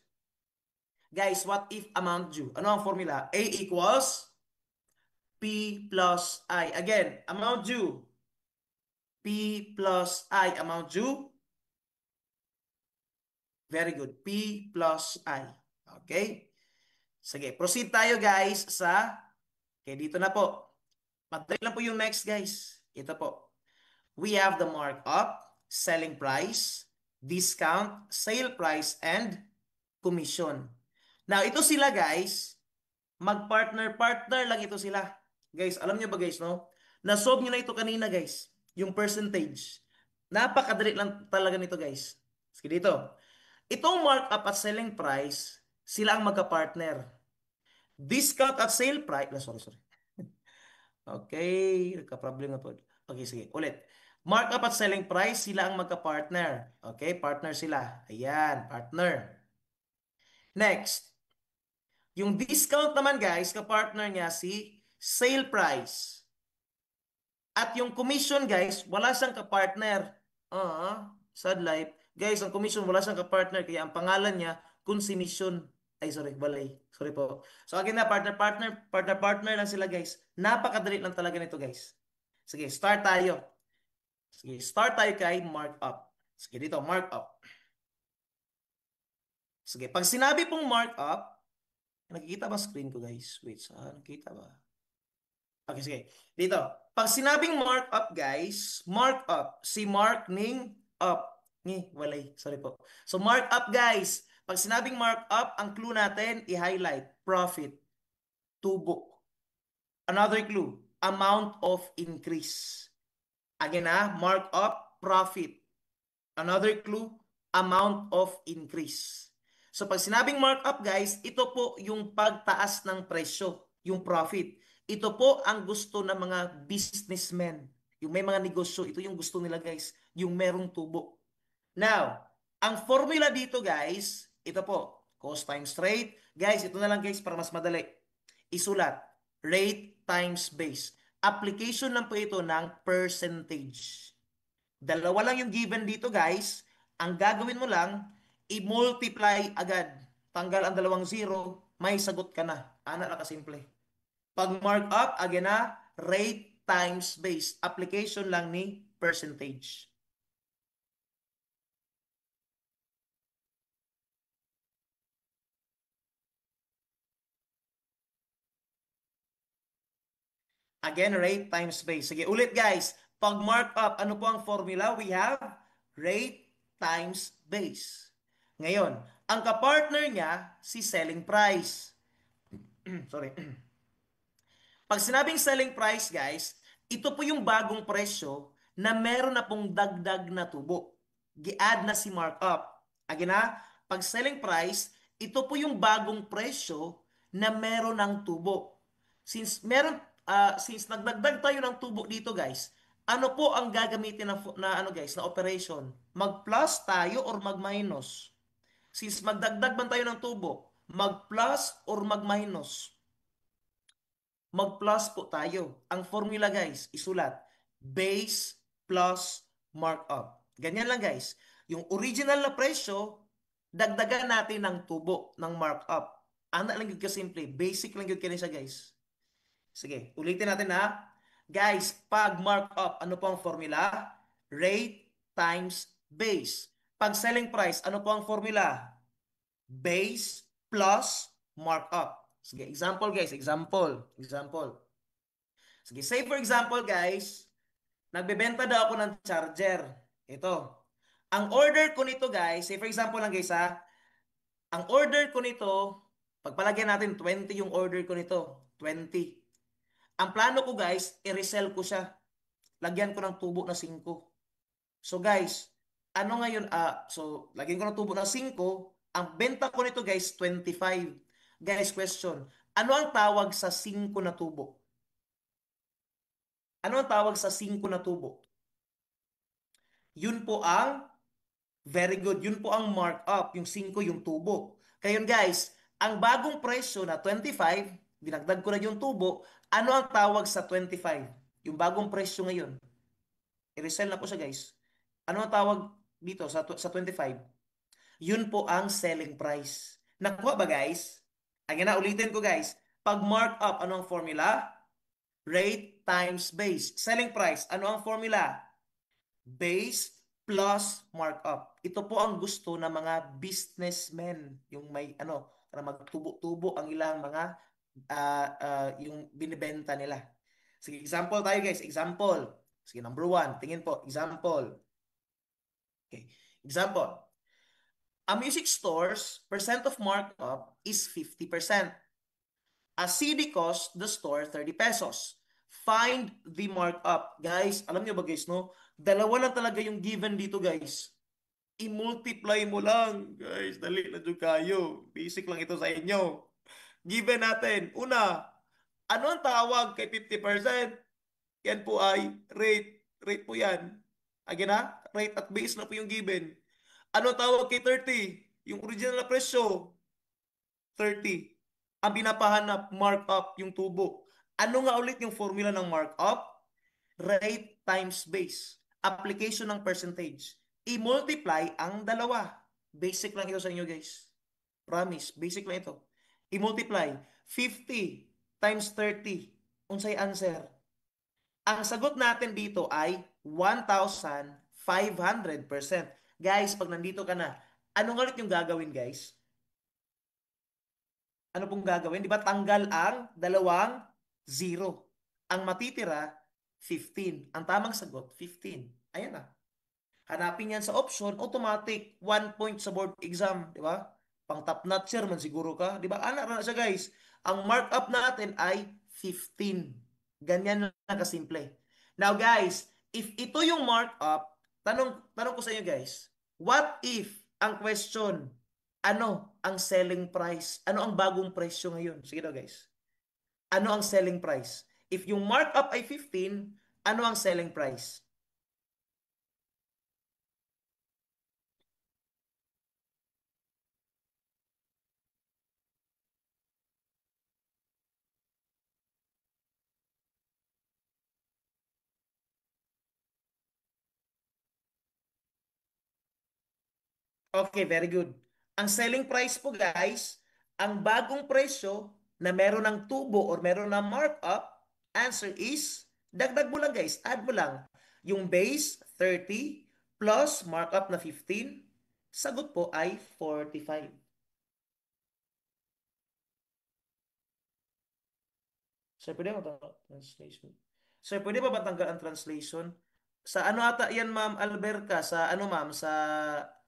Guys, what if amount due? Ano ang formula? A equals P plus I. Again, amount due. P plus I. Amount due. Very good. P plus I. Okay? Sige, proceed tayo guys sa... Okay, dito na po. Madali lang po yung next guys. Ito po. We have the markup, selling price, discount, sale price, and commission. Now, ito sila guys. Mag-partner-partner lang ito sila. Guys, alam nyo ba guys, no? Na-solve nyo na ito kanina guys. Yung percentage. Napakadali lang talaga nito guys. Sige dito. Itong markup at selling price, sila ang magka-partner. Discount at sale price, sorry. Okay, nagka-problem na po. Okay, sige, ulit. Markup at selling price, sila ang magka-partner. Okay, partner sila. Ayan, partner. Next, yung discount naman guys, ka-partner niya si sale price. At yung commission guys, wala siyang ka-partner. Sad life. Guys, ang commission wala siyang ka-partner kaya ang pangalan niya consumption. Ay sorry, balay. Sorry po. So again na partner lang sila guys. Napakadali lang talaga nito guys. Sige, start tayo. Sige, start tayo kay markup. Sige dito, markup. Sige, pag sinabi pong markup, nakikita ba screen ko guys? Wait, saan? Nakikita ba? Okay, sige. Dito. Pag sinabing markup guys, markup. Si mark ning up. Walay. Sorry po. So markup guys. Pag sinabing markup, ang clue natin, i-highlight. Profit. Tubo. Another clue. Amount of increase. Again markup, profit. Another clue, amount of increase. So pag sinabing markup guys, ito po yung pagtaas ng presyo, yung profit. Ito po ang gusto ng mga businessmen. Yung may mga negosyo, ito yung gusto nila guys, yung merong tubo. Now, ang formula dito guys, ito po, cost times rate. Guys, ito na lang guys para mas madali. Isulat, rate times base. Application lang po ito ng percentage. Dalawa lang yung given dito guys. Ang gagawin mo lang, i-multiply agad. Tanggal ang dalawang zero, may sagot ka na. Anak na kasimple. Pag markup, again rate times base. Application lang ni percentage. Again, rate times base. Sige, ulit guys. Pag markup, ano po ang formula? We have rate times base. Ngayon, ang kapartner niya, si selling price. Sorry. Pag sinabing selling price, guys, ito po yung bagong presyo na meron na pong dagdag na tubo. Gi-add na si markup. Again na, pag selling price, ito po yung bagong presyo na meron ng tubo. Since nagdagdag tayo ng tubo dito, guys, ano po ang gagamitin na ano guys, na operation? Mag-plus tayo or mag-minus? Since magdagdag man tayo ng tubo, mag-plus or mag-minus? Mag-plus po tayo. Ang formula guys, isulat. Base plus markup. Ganyan lang guys. Yung original na presyo, dagdagan natin ng tubo ng markup. Anak lang yun kasimple. Basic lang yun kanisa guys. Sige, ulitin natin ha. Guys, pag markup, ano po ang formula? Rate times base. Pag selling price, ano po ang formula? Base plus markup. Sige, example guys, example. Sige, say for example guys, nagbebenta daw ako ng charger. Ito. Ang order ko nito guys, say for example lang guys ha, ang order ko nito, pagpalagyan natin 20 yung order ko nito, 20. Ang plano ko guys, i-resell ko siya. Lagyan ko ng tubo na 5. So guys, ano ngayon, lagyan ko ng tubo na 5, ang benta ko nito guys, 25. Guys, question, ano ang tawag sa 5 na tubo? Ano ang tawag sa 5 na tubo? Yun po ang, very good, yun po ang markup, yung 5 yung tubo. Kayon guys, ang bagong presyo na 25, dinagdag ko na yung tubo, ano ang tawag sa 25? Yung bagong presyo ngayon. I-resell na po siya guys. Ano ang tawag dito sa 25? Yun po ang selling price. Nakuha ba guys? Again na, ulitin ko guys. Pag markup, ano ang formula? Rate times base. Selling price, ano ang formula? Base plus markup. Ito po ang gusto ng mga businessmen. Yung may ano, para magtubo-tubo ang ilang mga yung binibenta nila. Sige, example tayo guys. Example. Sige, number 1. Tingin po. Example. Okay. Example. A music store's percent of markup is 50%. A CD costs the store 30 pesos. Find the markup. Guys, alam niyo ba guys, no? Dalawa lang talaga yung given dito, guys. I-multiply mo lang. Guys, dali na dyan kayo. Basic lang ito sa inyo. Given natin. Una, ano ang tawag kay 50%? Yan po ay rate. Rate po yan. Again ha? Rate at base na po yung given. Ano ang tawag kay 30? Yung original na presyo. 30. Ang pinapahanap, markup, yung tubo. Ano nga ulit yung formula ng markup? Rate times base. Application ng percentage. I-multiply ang dalawa. Basic lang ito sa inyo guys. Promise, basic lang ito. I-multiply. 50 times 30. Unsay answer? Ang sagot natin dito ay 1,500%. Guys, pag nandito ka na, ano nga ulit yung gagawin guys? Ano pong gagawin? Di ba tanggal ang dalawang zero. Ang matitira, 15. Ang tamang sagot, 15. Ayan na. Hanapin yan sa option, automatic, 1 point sa board exam. Di ba? Pang top notcher man siguro ka. Di ba? Anak na siya guys. Ang markup natin ay 15. Ganyan lang kasimple. Now guys, if ito yung markup, tanong ko sa inyo guys, what if ang question, ano ang selling price? Ano ang bagong presyo ngayon? Sige daw guys. Ano ang selling price? If yung markup ay 15, ano ang selling price? Okay, very good. Ang selling price po guys, ang bagong presyo na meron ng tubo or meron ng markup, answer is, dagdag mo lang guys, add mo lang. Yung base, 30, plus markup na 15, sagot po ay 45. Sir, pwede ba translation? Sir, pwede ba matanggal ang translation? Sa ano ata yan, Ma'am Alberca? Sa ano, Ma'am? Sa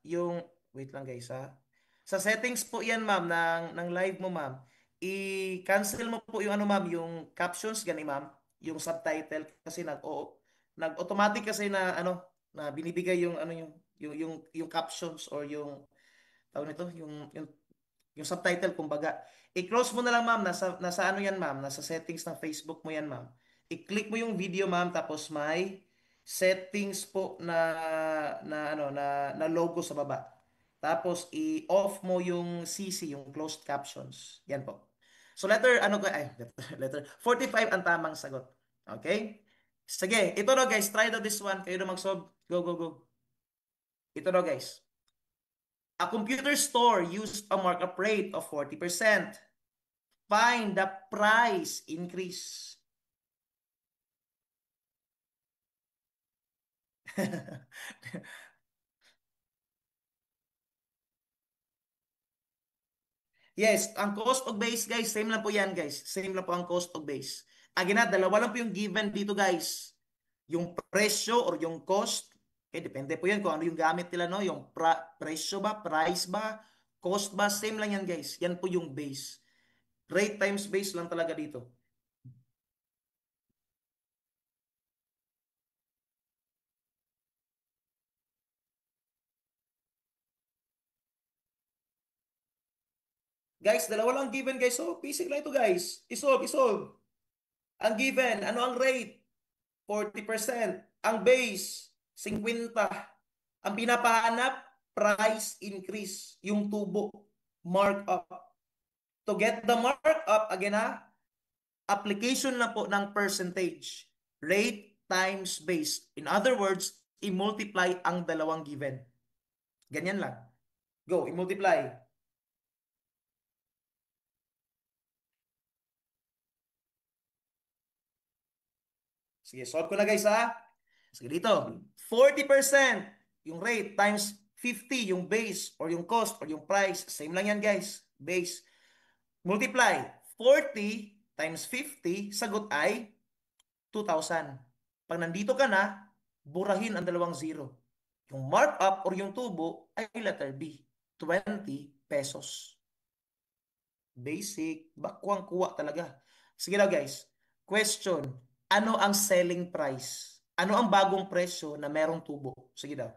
yung, wait lang guys ha. Sa settings po yan, Ma'am, ng live mo, Ma'am. i-cancel mo po yung ano ma'am, yung captions gani ma'am, yung subtitle kasi nag-automatic kasi na ano na binibigay yung ano yung captions or yung tawag nito, yung subtitle kumbaga. I-close mo na lang ma'am, nasa ano yan ma'am, nasa settings ng Facebook mo yan ma'am. I-click mo yung video ma'am tapos may settings po na logo sa baba. Tapos i-off mo yung CC, yung closed captions. Yan po. So letter ano ko ay letter 45 ang tamang sagot. Okay? Sige, ito na guys, try na this one. Kayo na mag-solve. Go, go, go. Ito na guys. A computer store used a markup rate of 40%. Find the price increase. Yes, ang cost of base guys, same lang po yan guys. Same lang po ang cost of base. Again na, dalawa lang po yung given dito guys. Yung presyo or yung cost, depende po yan kung ano yung gamit nila, no? Yung presyo ba, price ba, cost ba, same lang yan guys. Yan po yung base. Rate times base lang talaga dito. Guys, dalawa lang given guys. So, basic lang ito guys. Isolve, isolve. Ang given, ano ang rate? 40%. Ang base, 50. Ang pinapahanap, price increase. Yung tubo, markup. To get the markup, again ha, application na po ng percentage. Rate times base. In other words, i-multiply ang dalawang given. Ganyan lang. Go, i-multiply. Sige, solve ko na guys ha. Sige dito, 40% yung rate times 50 yung base or yung cost or yung price. Same lang yan guys. Base. Multiply. 40 times 50, sagot ay 2,000. Pag nandito ka na, burahin ang dalawang zero. Yung markup or yung tubo ay letter B. 20 pesos. Basic. Bakwang kuha talaga. Sige daw guys. Question. Ano ang selling price? Ano ang bagong presyo na merong tubo? Sige daw.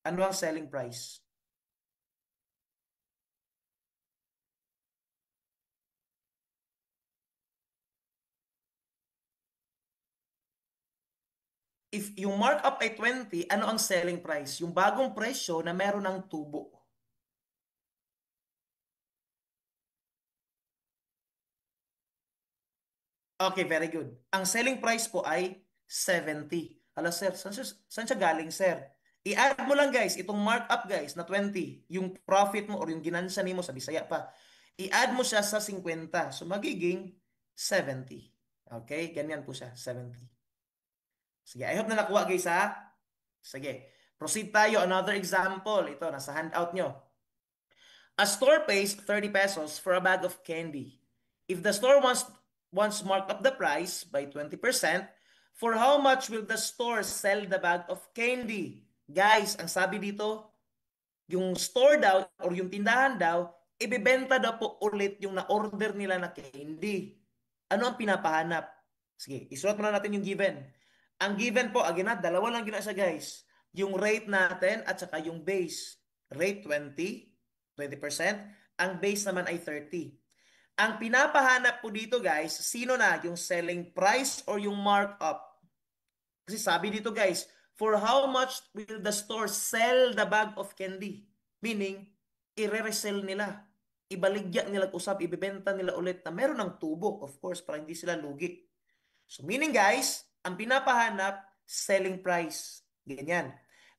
Ano ang selling price? If yung markup ay 20, ano ang selling price? Yung bagong presyo na meron ng tubo. Okay, very good. Ang selling price po ay 70. Hala sir, saan siya galing sir? I-add mo lang guys, itong markup guys na 20, yung profit mo or yung ginansya mo sa Bisaya pa. I-add mo siya sa 50. So magiging 70. Okay, ganyan po siya, 70. Sige, I hope na nakuha guys ha. Sige, proceed tayo. Another example. Ito, nasa handout nyo. A store pays 30 pesos for a bag of candy. If the store wants mark up the price by 20%, for how much will the store sell the bag of candy? Guys, ang sabi dito, yung store daw or yung tindahan daw, ibebenta daw po ulit yung na-order nila na candy. Ano ang pinapahanap? Sige, isulat muna natin yung given. Ang given po, again na, dalawa lang gina siya guys. Yung rate natin at saka yung base. Rate 20%. Ang base naman ay 30. Ang pinapahanap po dito guys, sino na? Yung selling price or yung markup? Kasi sabi dito guys, for how much will the store sell the bag of candy? Meaning, i-resell nila. Ibaligya nila usap, ibebenta nila ulit na meron ng tubo, of course, para hindi sila lugi. So meaning guys, ang pinapahanap, selling price. Ganyan.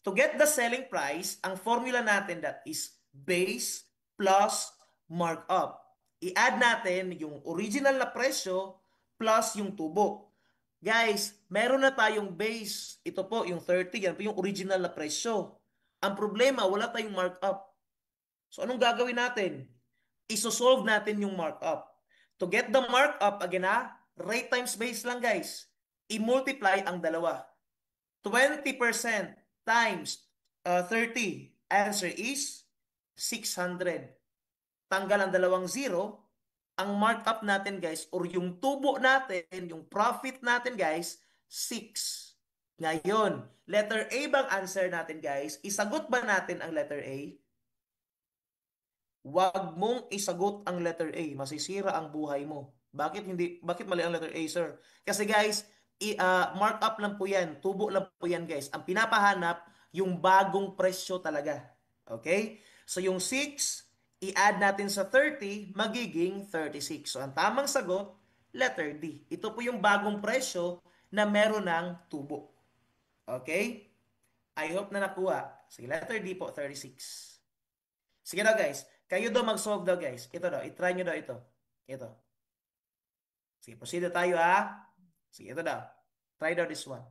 To get the selling price, ang formula natin that is base plus markup. I-add natin yung original na presyo plus yung tubo. Guys, meron na tayong base. Ito po, yung 30, yan po yung original na presyo. Ang problema, wala tayong markup. So anong gagawin natin? Isosolve natin yung markup. To get the markup, again rate times base lang guys. I-multiply ang dalawa. 20% times 30. Answer is 600. Tanggal ang dalawang zero. ang markup natin guys, or yung tubo natin, yung profit natin guys, 6. Ngayon, letter A bang answer natin guys? Isagot ba natin ang letter A? Huwag mong isagot ang letter A. Masisira ang buhay mo. Bakit mali ang letter A, sir? Kasi guys, mark up lang po yan. Tubo lang po yan, guys. Ang pinapahanap, yung bagong presyo talaga. Okay? So, yung 6, i-add natin sa 30, magiging 36. So, ang tamang sagot, letter D. Ito po yung bagong presyo na meron ng tubo. Okay? I hope na nakuha. Sige, letter D po, 36. Sige daw guys. Kayo daw mag-solve daw guys. Ito daw. I-try nyo daw ito. Ito. Sige, proceed na tayo ha. Sige, ito daw. Try daw this one.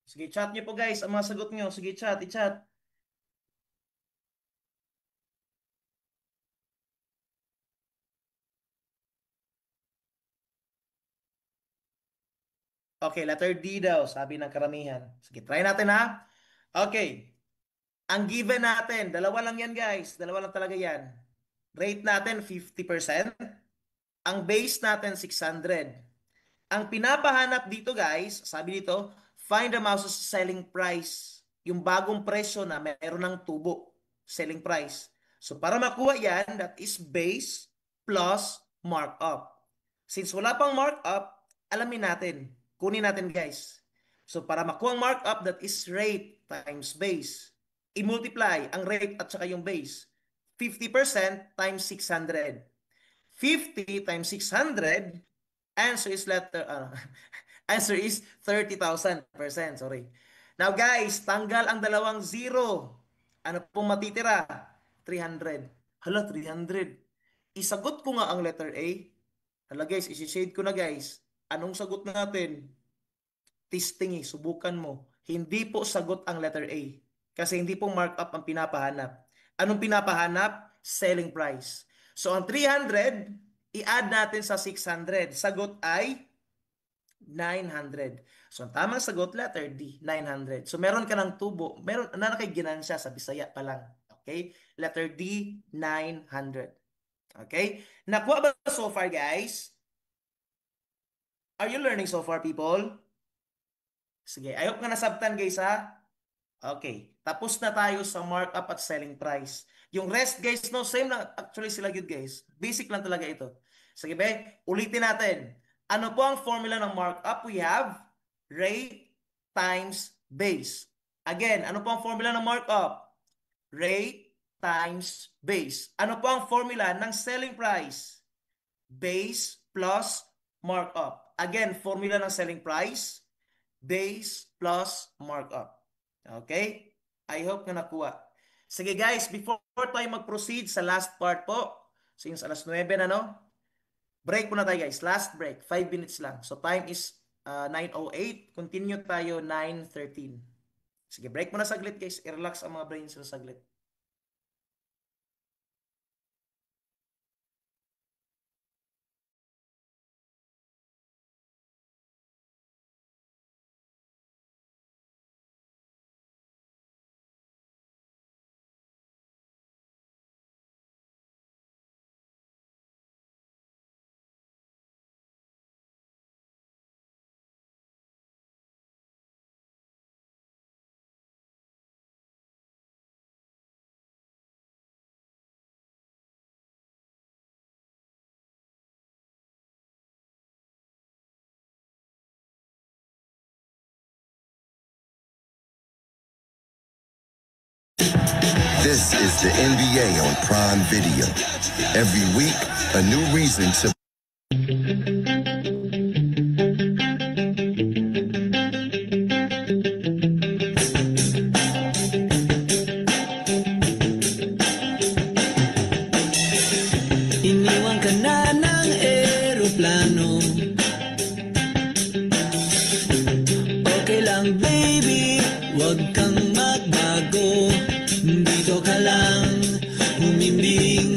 Sige, chat nyo po guys. Ang mga sagot nyo. Sige, chat. I-chat. Okay, letter D daw. Sabi ng karamihan. Sige, try natin ha. Okay. Ang given natin, dalawa lang yan guys. Dalawa lang talaga yan. Rate natin 50%. Ang base natin 600. Ang pinapahanap dito guys, sabi dito, find the mouse's selling price. Yung bagong presyo na meron ng tubo. Selling price. So para makuha yan, that is base plus markup. Since wala pang markup, alamin natin. Kunin natin guys. So para makuha ang markup, that is rate times base. I-multiply ang rate at saka yung base. 50% times 600. 50 times 600, answer is answer is 30,000%. Sorry. Now guys, tanggal ang dalawang zero. Ano pong matitira? 300. Hala, 300. Isagot ko nga ang letter A. Hala guys, isi-shade ko na guys. Anong sagot natin? Testing eh, subukan mo. Hindi po sagot ang letter A. Kasi hindi po markup ang pinapahanap. Anong pinapahanap? Selling price. So ang 300, i-add natin sa 600. Sagot ay 900. So ang tamang sagot, letter D, 900. So meron ka ng tubo. Meron na nakiginansya sa Bisaya pa lang. Okay? Letter D, 900. Okay? Nakuha ba so far, guys? Are you learning so far, people? Sige, I hope nga nasabtan guys ha. Okay, tapos na tayo sa markup at selling price. Yung rest guys, no, same lang actually sila good guys. Basic lang talaga ito. Sige be, ulitin natin. Ano po ang formula ng markup? We have rate times base. Again, ano po ang formula ng markup? Rate times base. Ano po ang formula ng selling price? Base plus markup. Again, formula ng selling price, base plus markup. Okay? I hope na nakuha. Sige guys, before tayo mag-proceed sa last part po, since alas 9 na no, break muna tayo guys. Last break, 5 minutes lang. So time is 9:08. Continue tayo 9:13. Sige, break muna saglit guys. I-relax ang mga brains sa saglit. This is the NBA on Prime Video. Every week, a new reason to Iniwan ka na ng eroplano. Okay lang baby, wag kang magbago. Dito ka lang humimbing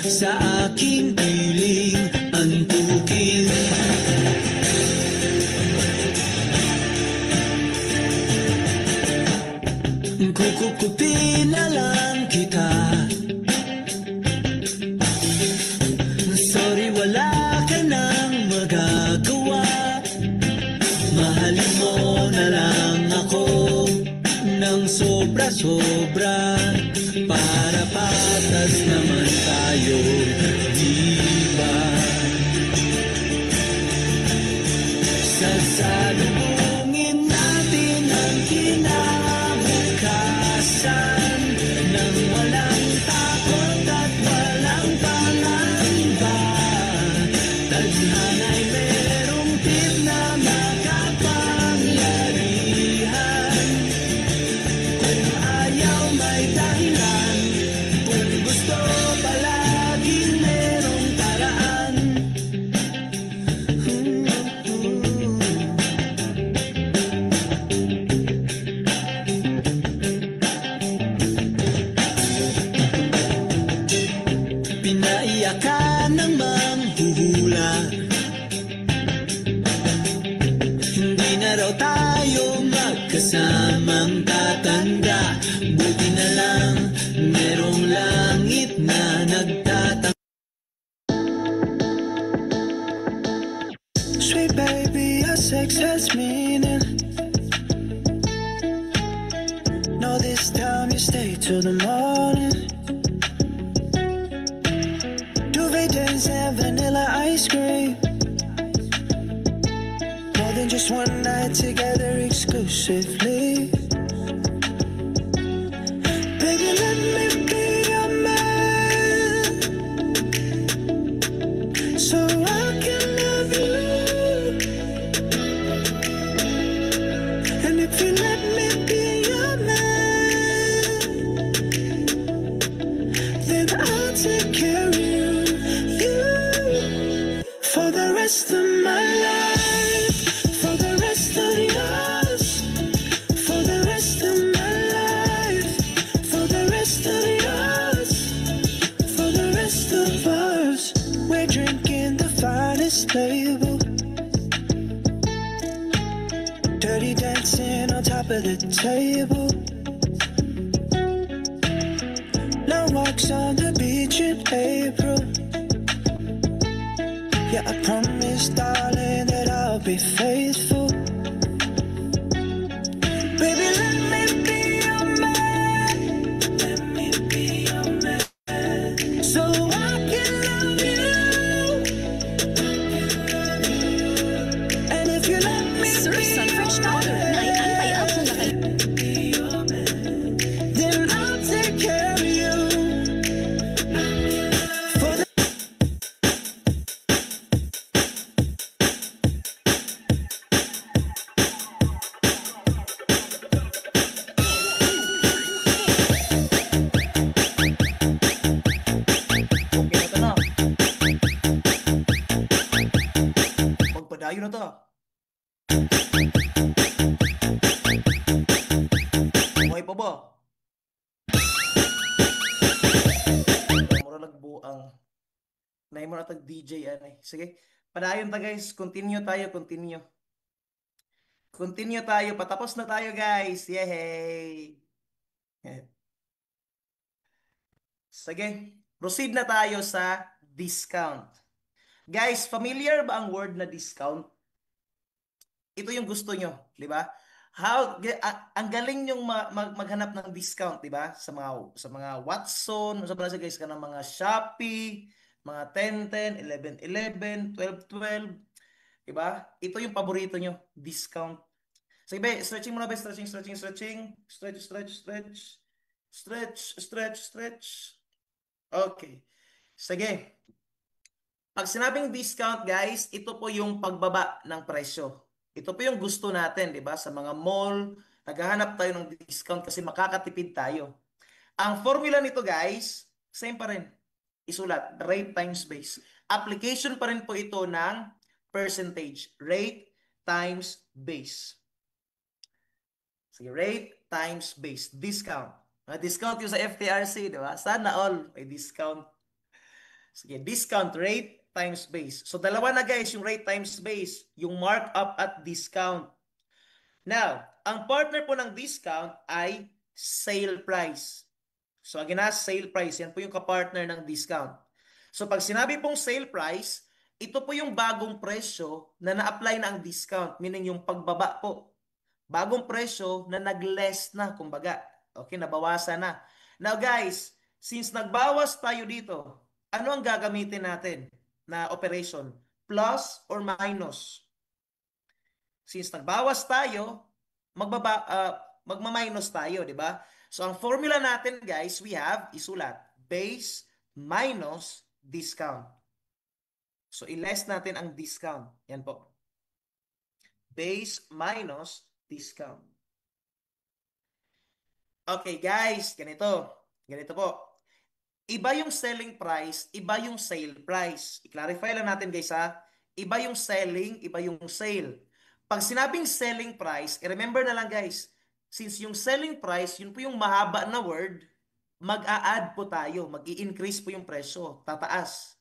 sa aking piling antukin. Kukupin na lang kita. Sorry, wala ka nang magagawa. Mahalin mo na lang ako ng sobra-sobra para patas naman tayo, di ba? Sasalubungin natin ang kinabukasan nang walang takot at walang pangamba. Tadhana'y merong tip na makapangyarihan. Kung ayaw may dahilan, kung gusto palaging merong paraan. Pinaiyak ka ng manghuhula. Hindi na raw tayo magkasamang tatanda. Buti na lang merong langit na nagtatang. Sweet baby, your sex has meaning. No, this time you stay till the morning. Duvet days and vanilla ice cream. More than just one night together exclusively. Baby, let me be your man, so I can love you. And if you let me be your man, then I'll take care of you for the rest of my life, for the rest of yours, for the rest of my life, for the rest of yours, for the rest of us. We're drinking the finest label, dirty dancing on top of the table. Long walks on the beach in April. Yeah, I promise, darling, that I'll be faithful. Baby, let me be your man. Let me be your man, so I can love you. And if you let me Sir, be sa French dollar, nai-antay-up na kayo. your man, then I'll take care of you. For the Okay na to na. Magpadayo na to. Okay pa ba? Mura nagbuang. Nay mo na tag DJ anay. Sige. Padayon ta guys. Continue tayo, continue. Continue tayo. Patapos na tayo guys. Yay! Sige. Proceed na tayo sa discount. Guys, familiar ba ang word na discount? Ito yung gusto nyo, di ba? Ang galing yung maghanap ng discount, di ba? Sa mga Watson, sa mga guys ka ng mga Shopee, mga 10-10, 11-11, 12-12, di ba? Ito yung paborito nyo, discount. Sige, be, stretching muna, be, stretching. Stretch. Stretch, stretch, stretch. Okay. Sige. Pag sinabing discount, guys, ito po yung pagbaba ng presyo. Ito po yung gusto natin, di ba? Sa mga mall, naghahanap tayo ng discount kasi makakatipid tayo. Ang formula nito, guys, same pa rin. Isulat, rate times base. Application pa rin po ito ng percentage. Rate times base. Sige, rate times base. Discount. Discount yung sa FTRC, di ba? Sana all may discount. Sige, discount rate times base. So, dalawa na guys, yung rate times base, yung markup at discount. Now, ang partner po ng discount ay sale price. So, again na, sale price. Yan po yung kapartner ng discount. So, pag sinabi pong sale price, ito po yung bagong presyo na na-apply na ang discount. Meaning yung pagbaba po. Bagong presyo na nag-less na, kumbaga. Okay, nabawasan na. Now guys, since nagbawas tayo dito, ano ang gagamitin natin na operation? Plus or minus? Since nagbawas tayo, magma-minus tayo, di ba? So ang formula natin guys, we have isulat base minus discount. So i-less natin ang discount. Yan po. Base minus discount. Okay guys, ganito. Ganito po. Iba yung selling price, iba yung sale price. I-clarify lang natin guys ha. Iba yung selling, iba yung sale. Pag sinabing selling price, i-remember na lang guys, since yung selling price, yun po yung mahaba na word, mag-a-add po tayo, mag-i-increase po yung presyo, tataas.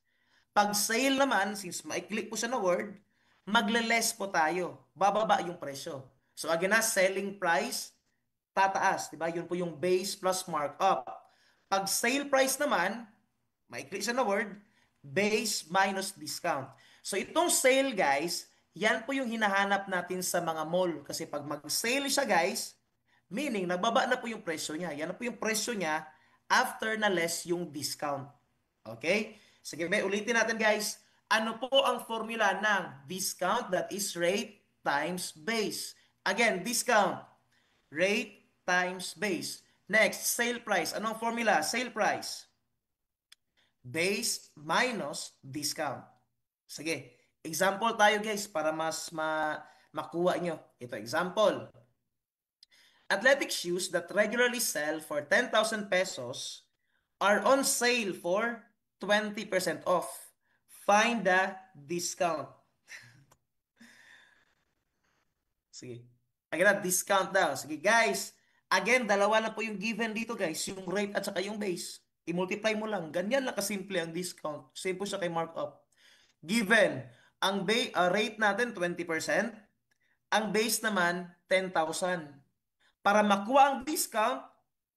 Pag sale naman, since maikli po siya na word, magle-less po tayo, bababa yung presyo. So again na, selling price, tataas, di ba? Yun po yung base plus markup. Pag sale price naman, maikli siya na word, base minus discount. So itong sale guys, yan po yung hinahanap natin sa mga mall. Kasi pag mag-sale siya guys, meaning nagbaba na po yung presyo niya. Yan na po yung presyo niya after na less yung discount. Okay? Sige, ulitin natin guys. Ano po ang formula ng discount? That is rate times base. Again, discount. Rate times base. Next, sale price. Anong formula? Sale price. Base minus discount. Sige, example tayo guys para mas makuha nyo. Ito, example. Athletic shoes that regularly sell for 10,000 pesos are on sale for 20% off. Find the discount. Sige. Again, discount daw. Sige guys. Again, dalawa lang po yung given dito guys. Yung rate at saka yung base. I-multiply mo lang. Ganyan lang kasimple ang discount. Same po siya kay markup. Given. Ang rate natin 20%. Ang base naman 10,000. Para makuha ang discount,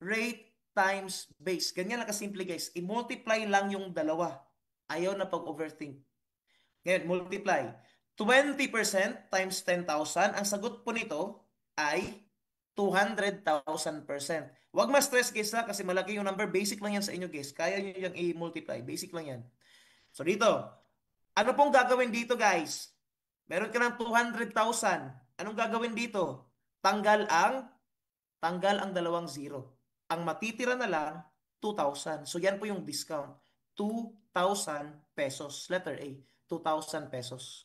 rate times base. Ganyan lang kasimple guys. I-multiply lang yung dalawa. Ayaw na pag-overthink. Ngayon, multiply. 20% times 10,000. Ang sagot po nito ay 200,000%. Huwag ma-stress guys ha, kasi malaki yung number. Basic lang yan sa inyo guys. Kaya nyo yung i-multiply. Basic lang yan. So dito, ano pong gagawin dito guys? Meron ka ng 200,000. Anong gagawin dito? Tanggal ang dalawang zero. Ang matitira na lang, 2,000. So yan po yung discount. 2,000 pesos. Letter A. 2,000 pesos.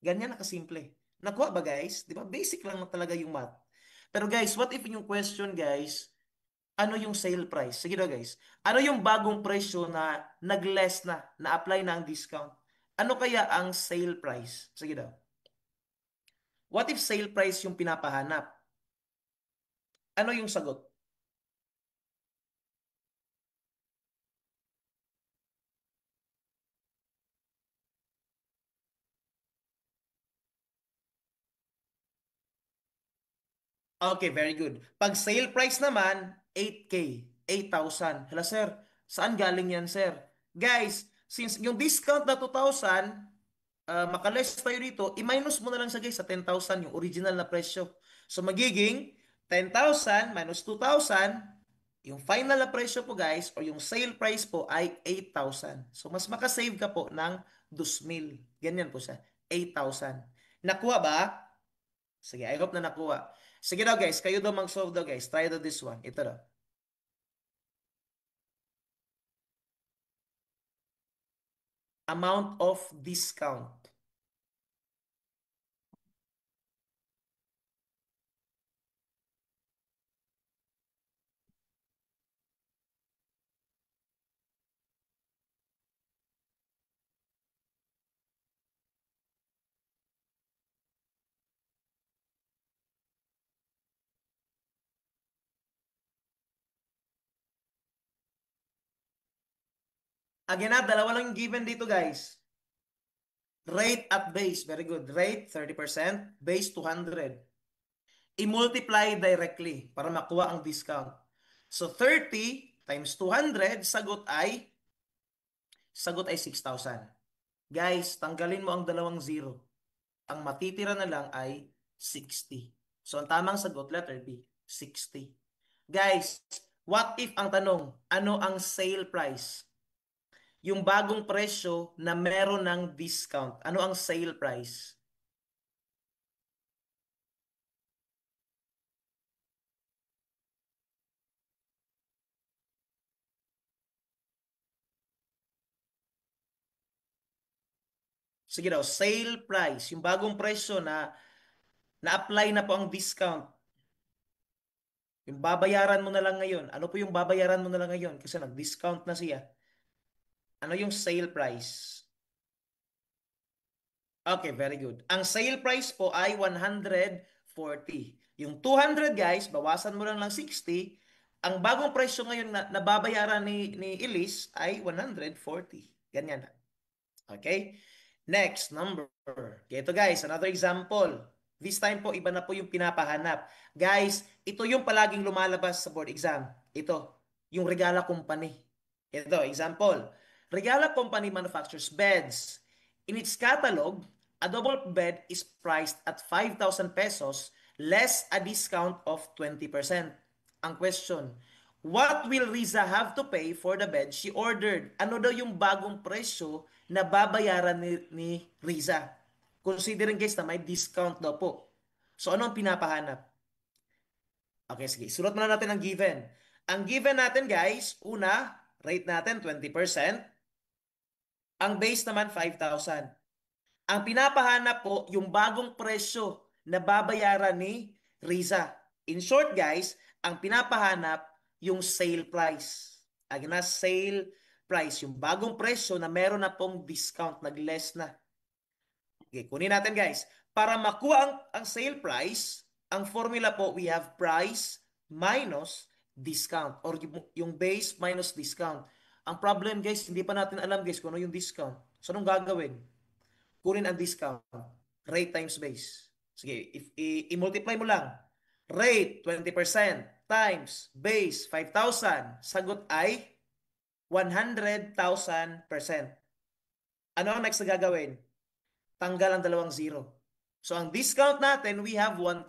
Ganyan na kasimple. Nakuha ba guys? Di ba? Basic lang talaga yung math. Pero guys, what if yung question guys, ano yung sale price? Sige daw guys. Ano yung bagong presyo na nag-less na-apply na ang discount? Ano kaya ang sale price? Sige daw. What if sale price yung pinapahanap? Ano yung sagot? Okay, very good. Pag sale price naman, 8K, 8,000. Hala sir, saan galing yan sir? Guys, since yung discount na 2,000, makaless tayo dito, i-minus mo na lang sa guys sa 10,000 yung original na presyo. So magiging 10,000 minus 2,000, yung final na presyo po guys, or yung sale price po ay 8,000. So mas makasave ka po ng 2,000. Ganyan po siya, 8,000. Nakuha ba? Sige, I hope na nakuha. Sige daw guys, kayo daw mag-solve daw guys. Try daw this one. Ito daw. amount of discount. Again na, dalawa lang yung given dito guys. Rate at base, very good. Rate 30%, base 200. I-multiply directly para makuha ang discount. So 30 times 200, sagot ay 6,000. Guys, tanggalin mo ang dalawang zero. Ang matitira na lang ay 60. So ang tamang sagot, letter B, 60. Guys, what if ang tanong, ano ang sale price? Yung bagong presyo na meron ng discount. Ano ang sale price? Sige daw, sale price. Yung bagong presyo na na-apply na po ang discount. Yung babayaran mo na lang ngayon. Ano po yung babayaran mo na lang ngayon? Kasi nag-discount na siya. Ano yung sale price? Okay, very good. Ang sale price po ay 140. Yung 200 guys, bawasan mo lang 60. Ang bagong presyo ngayon na nababayaran ni Elise ay 140. Ganyan na. Okay? Next, number. Okay, ito guys, another example. This time po, iba na po yung pinapahanap. Guys, ito yung palaging lumalabas sa board exam. Ito, yung Regala Company. Ito, example. Regala Company manufactures beds. In its catalog, a double bed is priced at 5,000 pesos less a discount of 20%. Ang question, what will Riza have to pay for the bed she ordered? Ano daw yung bagong presyo na babayaran ni Riza? Considering guys na may discount daw po. So ano ang pinapahanap? Okay, sige. Sulat muna natin ang given. Ang given natin guys, una, rate natin 20%. Ang base naman 5,000. Ang pinapahanap po, yung bagong presyo na babayaran ni Riza. In short guys, ang pinapahanap, yung sale price. Again na, sale price. Yung bagong presyo na meron na pong discount, nag-less na. Okay, kunin natin guys. Para makuha ang sale price, ang formula po, we have price minus discount or yung base minus discount. Ang problem guys, hindi pa natin alam guys kung ano yung discount. So anong gagawin? Kunin ang discount. Rate times base. Sige, i-multiply mo lang. Rate 20% times base 5,000. Sagot ay 100,000%. Ano ang next na gagawin? Tanggal ang dalawang zero. So ang discount natin, we have 1,000.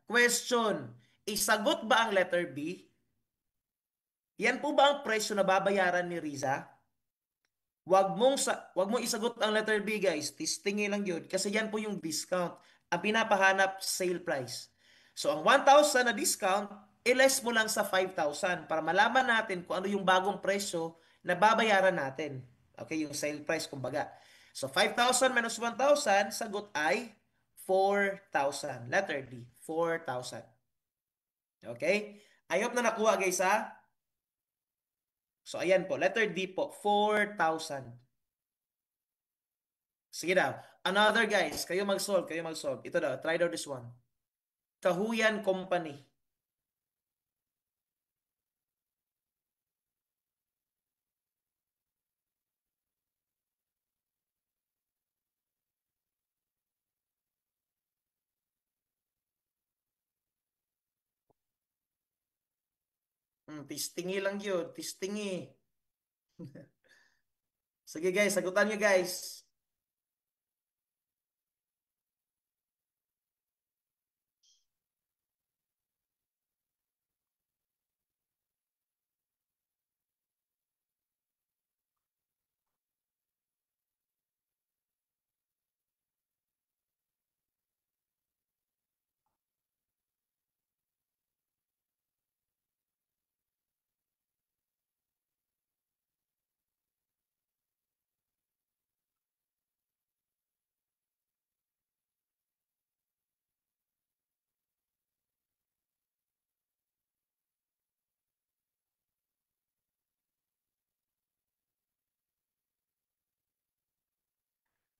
Question, isagot ba ang letter B? Yan po ba ang presyo na babayaran ni Riza? Wag mong isagot ang letter B guys. Testingin lang 'yun kasi yan po yung discount. Ang pinapahanap sale price. So ang 1,000 na discount, i-less mo lang sa 5,000 para malaman natin kung ano yung bagong presyo na babayaran natin. Okay, yung sale price kumbaga. So 5,000 minus 1,000, sagot ay 4,000. Letter D, 4,000. Okay? I hope na nakuha guys ha. So ayan po, letter D po, 4,000. Sige daw. Another guys, kayo mag-solve, kayo mag-solve. Ito daw, try daw this one. Kahuyan Company. Tistingi lang yun, tistingi. Sige guys, sagutan nyo guys.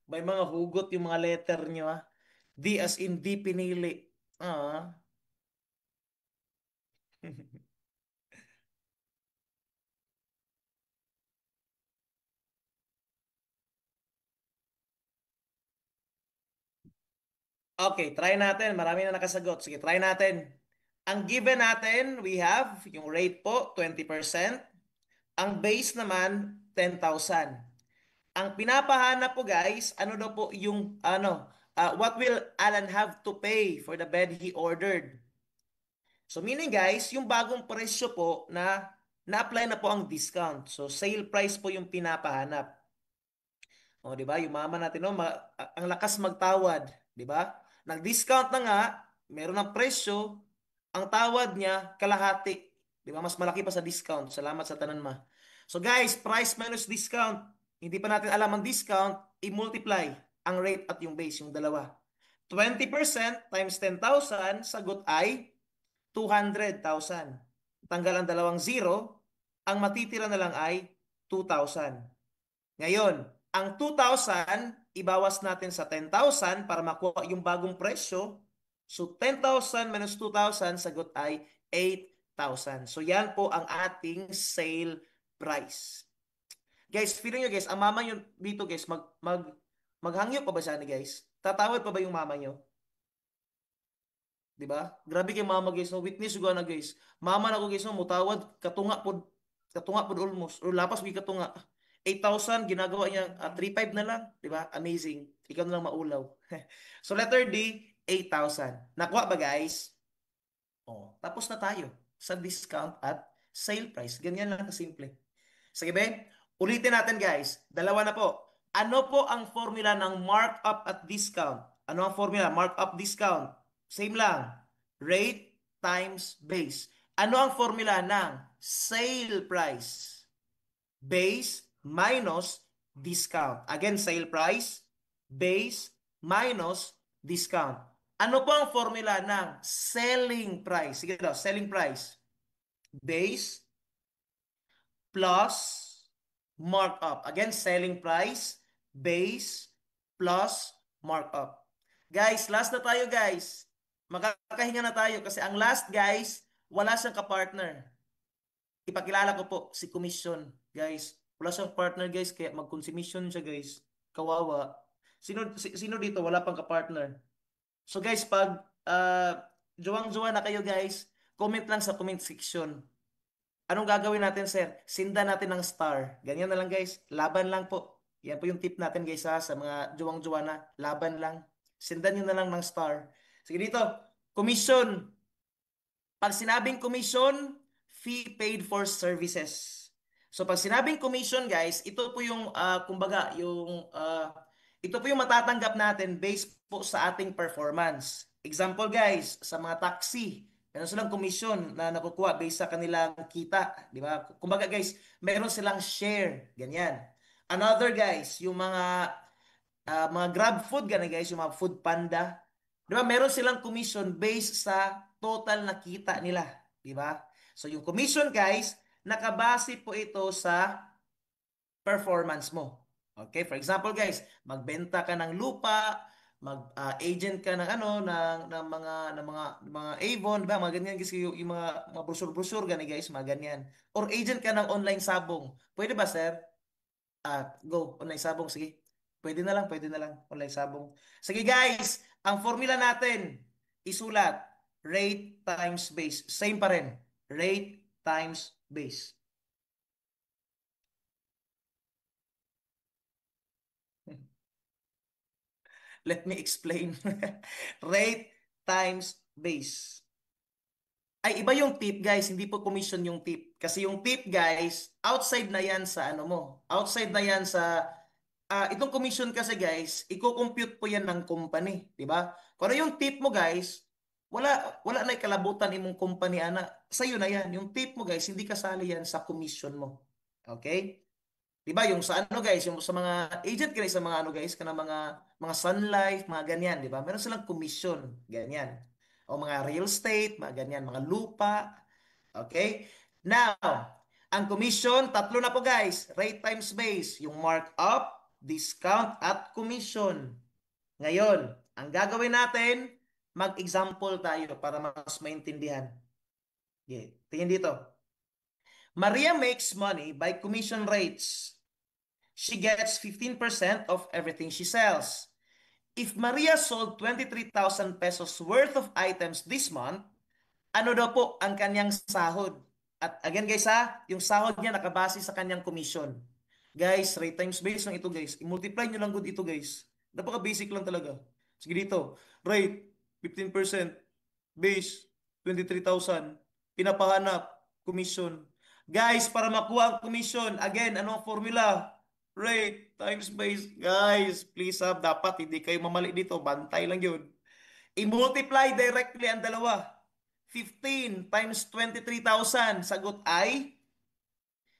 May mga hugot yung mga letter nyo, ah. D as in D pinili. Ah. Okay, try natin. Marami na nakasagot. Sige, try natin. Ang given natin, we have yung rate po, 20%. Ang base naman, 10,000. Ang pinapahanap po guys, ano daw po yung what will Alan have to pay for the bed he ordered? So meaning guys, yung bagong presyo po na na-apply na po ang discount. So sale price po yung pinapahanap. O, di ba? Yung mama natin, no, ang lakas magtawad, di ba? Nag-discount na nga, meron ng presyo, ang tawad niya kalahati, di ba? Mas malaki pa sa discount. Salamat sa tanan ma. So guys, price minus discount. Hindi pa natin alam ang discount, i-multiply ang rate at yung base, yung dalawa. 20% times 10,000, sagot ay 200,000. Tanggal ang dalawang zero, ang matitira na lang ay 2,000. Ngayon, ang 2,000, ibawas natin sa 10,000 para makuha yung bagong presyo. So, 10,000 minus 2,000, sagot ay 8,000. So, yan po ang ating sale price. Guys, feeling nyo guys, ang mama nyo dito guys, maghangyo pa ba siya ni guys? Tatawad pa ba yung mama nyo? 'Di ba? Grabe kay mama guys, no witness ko na guys. Mama na ko guys, no mutawad katunga pod almost or lapas gi katunga. 8,000 ginagawa niya 3,500 na lang, 'di ba? Amazing. Ikaw na lang maulaw. So letter D, 8,000. Nakuha ba guys? Oh, tapos na tayo sa discount at sale price. Ganyan lang kasimple. Sige ba? Ulitin natin guys. Dalawa na po. Ano po ang formula ng markup at discount? Ano ang formula? Markup, discount. Same lang. Rate times base. Ano ang formula ng sale price? Base minus discount. Again, sale price, base minus discount. Ano po ang formula ng selling price? Sige daw, selling price. Base plus markup. Again, selling price, base plus markup. Guys, last na tayo guys. Makakahinga na tayo kasi ang last guys, wala siyang kapartner. Ipakilala ko po si Commission, guys. Wala siyang partner, guys, kaya mag-consumption siya, guys. Kawawa. Sino dito wala pang kapartner? So, guys, pag juwang-juwa na kayo, guys, comment lang sa comment section. Anong gagawin natin, sir? Sindan natin ng star. Ganyan na lang, guys. Laban lang po. Yan po yung tip natin, guys, ha, sa mga juwang-juwa na. Laban lang. Sindan nyo na lang ng star. Sige dito. Commission. Pag sinabing commission, fee paid for services. So pag sinabing commission guys, ito po yung kumbaga ito po yung matatanggap natin based po sa ating performance. Example guys, sa mga taxi, meron silang commission na nakukuha based sa kanilang kita, di ba? Kumbaga guys, meron silang share, ganyan. Another guys, yung mga Grab food gani guys, yung mga Food Panda, di ba? Meron silang commission based sa total na kita nila, di ba? So yung commission guys, nakabase po ito sa performance mo. Okay, for example guys, magbenta ka ng lupa, mag-agent ka ng mga Avon, ba mga ganyan kasi yung mga brochure gani guys, mga ganyan. Or agent ka ng online sabong. Pwede ba, sir? Go, online sabong, sige. Pwede na lang, online sabong. Sige guys, ang formula natin, isulat, rate times base. Same pa rin, rate times base. Let me explain. Rate times base. Ay, iba yung tip guys, hindi po commission yung tip. Kasi yung tip guys, outside na yan sa ano mo. Outside na yan sa itong commission kasi guys, i-compute po yan ng company, di ba? Kung ano yung tip mo guys, wala na ikalabutan imong company ana. Sa'yo na yan. Yung tip mo guys, hindi kasali yan sa commission mo. Okay? Di ba? Yung sa ano guys, yung sa mga agent guys, sa mga ano guys, kana mga Sun Life, mga ganyan, di ba? Meron silang commission, ganyan. O mga real estate, mga ganyan, mga lupa. Okay? Now, ang commission, tatlo na po guys. Rate times base. Yung markup, discount at commission. Ngayon, ang gagawin natin, mag-example tayo para mas maintindihan. Okay. Tingin dito. Maria makes money by commission rates. She gets 15% of everything she sells. If Maria sold 23,000 pesos worth of items this month, ano daw po ang kanyang sahod? At again guys ha, yung sahod niya nakabase sa kanyang commission. Guys, rate times base lang ito guys. I-multiply nyo lang good ito guys. Napaka-basic lang talaga. Sige dito, rate 15%, base 23,000, pinapahanap, commission. Guys, para makuha ang commission, again, ano ang formula? Rate times base. Guys, please dapat hindi kayo mamali dito. Bantay lang yun. I-multiply directly ang dalawa. 15 times 23,000. Sagot ay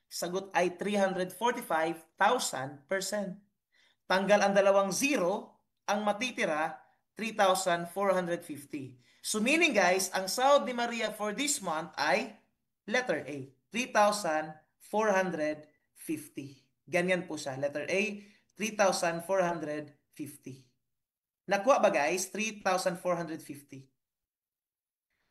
345,000%. Tanggal ang dalawang zero, ang matitira 3,450. So meaning guys, ang sahod ni Maria for this month ay letter A, 3,450. Ganyan po siya. Letter A, 3,450. Nakuha ba guys? 3,450.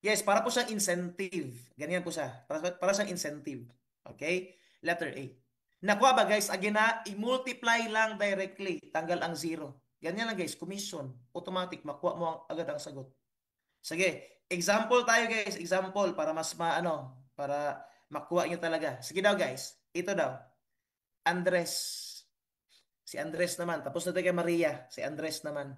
Yes, para po siyang incentive. Ganyan po siya. Para siyang incentive. Okay? Letter A. Nakuha ba guys? Again na, i-multiply lang directly. Tanggal ang zero. Ganyan lang guys, commission. Automatic, makuha mo agad ang sagot. Sige, example tayo guys. Example para mas para makuha nyo talaga. Sige daw guys. Ito daw. Andres. Si Andres naman. Tapos na tayo kay Maria. Si Andres naman.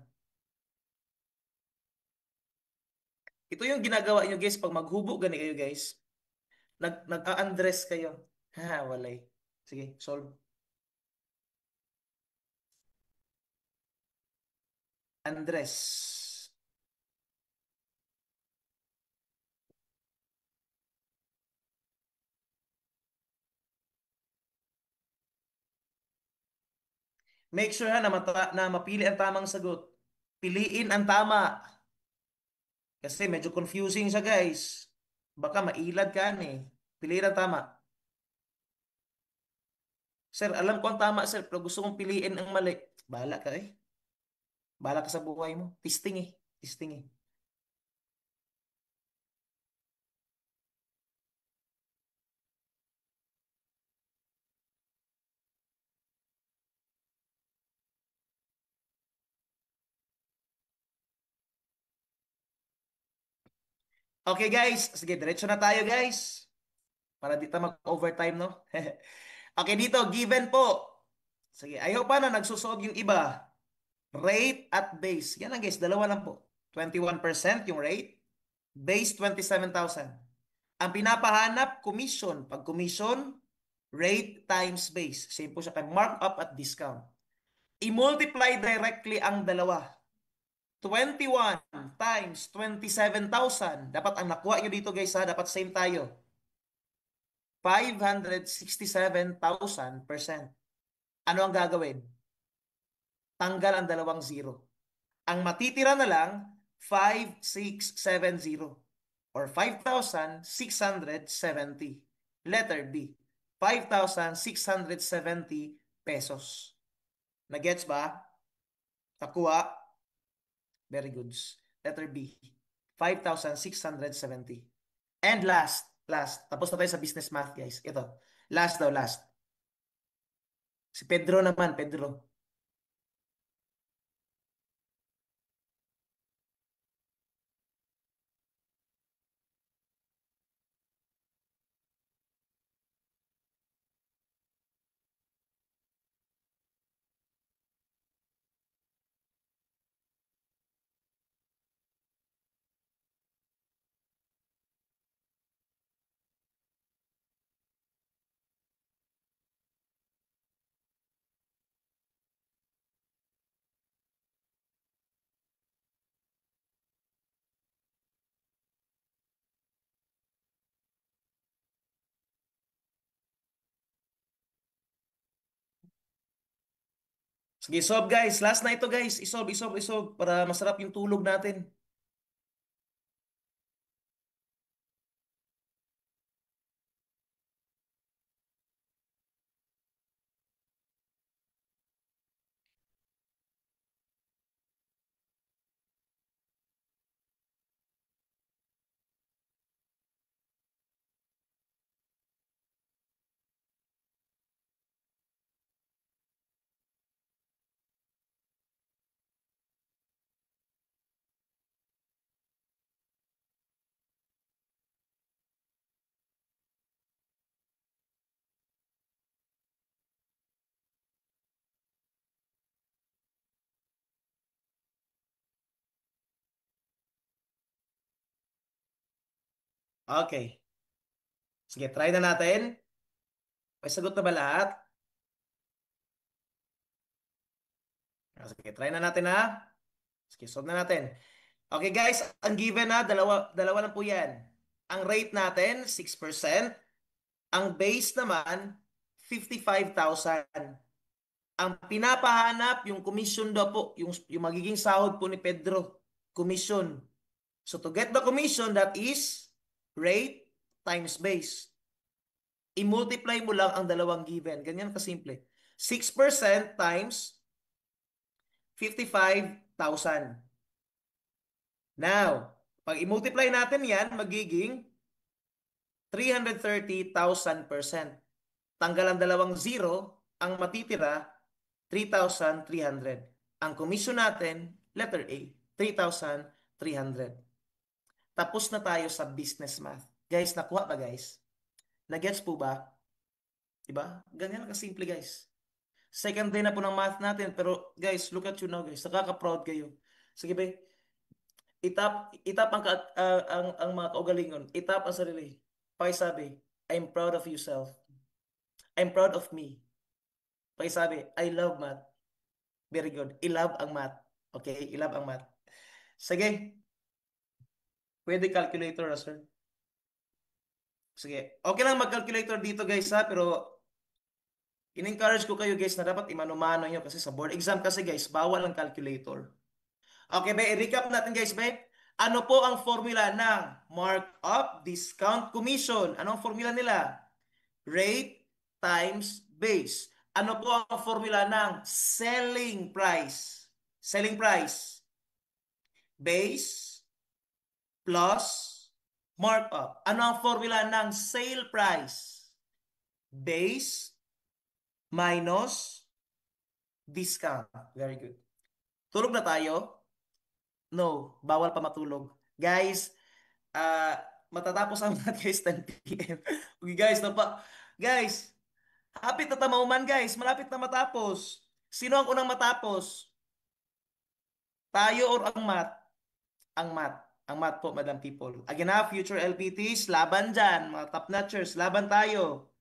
Ito yung ginagawa nyo guys pag maghubo gani kayo guys. Nag-a-Andres kayo. Ha, walay. Sige, solve. Andres. Make sure na mapili ang tamang sagot. Piliin ang tama. Kasi medyo confusing siya guys. Baka mailad ka eh. Piliin ang tama. Sir, alam ko ang tama sir, pero gusto kong piliin ang mali. Bahala ka eh. Bahala ka sa buhay mo. Testing eh. Testing eh. Okay guys, sige, diretso na tayo guys. Para dito mag-overtime, no? Okay, dito, given po. Sige, ayaw pa na nagsusod yung iba. Rate at base. Yan lang guys, dalawa lang po. 21% yung rate. Base, 27,000. Ang pinapahanap, commission. Pag commission, rate times base. Same po siya kay markup at discount. I-multiply directly ang dalawa. 21 times 27,000. Dapat ang nakuha nyo dito guys ha, dapat same tayo. 567,000%. Ano ang gagawin? Tanggal ang dalawang zero. Ang matitira na lang, 5,670 or 5,670. Letter B, 5,670 pesos. Nagets ba? Nakuha? Very good. Letter B, 5,670. And last. Tapos na tayo sa business math, guys. Ito. Last daw, last. Si Pedro naman, Pedro. Sige, solve guys. Last na ito guys. Isolve para masarap yung tulog natin. Okay. Sige, try na natin. May sagot na ba lahat? Sige, try na natin ha. Sige, solve na natin. Okay guys, ang given na, dalawa lang po yan. Ang rate natin, 6%. Ang base naman, 55,000. Ang pinapahanap, yung commission daw po, yung magiging sahod po ni Pedro. Commission. So to get the commission, that is rate times base. I-multiply mo lang ang dalawang given. Ganyan kasimple. 6% times 55,000. Now, pag i-multiply natin yan, magiging 330,000%. Tanggal ang dalawang zero, ang matitira, 3,300. Ang commission natin, letter A, 3,300. Tapos na tayo sa business math. Guys, nakuha ba guys? Nagets po ba? Diba? Ganyan kasimple guys. Second day na po ng math natin. Pero guys, look at you now guys. Nakaka-proud kayo. Sige ba? Itap ang mga kaugalingon. Itap ang sarili. Pakisabi, I'm proud of yourself. I'm proud of me. Pakisabi, I love math. Very good. I love ang math. Okay? I love ang math. Sige. Pwede calculator, sir. Sige. Okay lang mag-calculator dito guys ha. Pero in-encourage ko kayo guys na dapat imano-mano nyo. Kasi sa board exam kasi guys, bawal ang calculator. Okay ba? I-recap natin guys ba? Ano po ang formula ng markup, discount, commission? Ano ang formula nila? Rate times base. Ano po ang formula ng selling price? Selling price. Base plus markup. Ano ang formula ng sale price? Base minus discount. Very good. Tulog na tayo? No, bawal pa matulog. Guys, matatapos ang math guys 10 p.m. Okay guys, no pa. Guys, hapit na tamauman guys. Malapit na matapos. Sino ang unang matapos? Tayo or ang math? Ang math. Ang math po, Madam People. Again ha, future LPTs, laban dyan. Mga top notchers, laban tayo.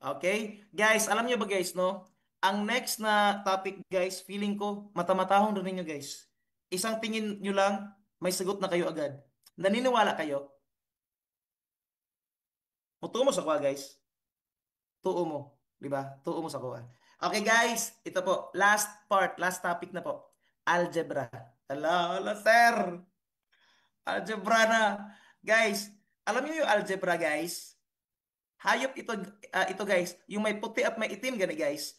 Okay? Guys, alam nyo ba guys, no? Ang next na topic guys, feeling ko, matamatahong rin ninyo guys. Isang tingin nyo lang, may sagot na kayo agad. Naniniwala kayo? O tuo mo sa kuha, guys. Tuo mo. Diba? Tuo mo sa kuha. Okay, guys. Ito po. Last part. Last topic na po. Algebra. Ala, sir. Algebra na. Guys, alam niyo yung algebra, guys? Hayop ito guys. Yung may puti at may itim, gani, guys.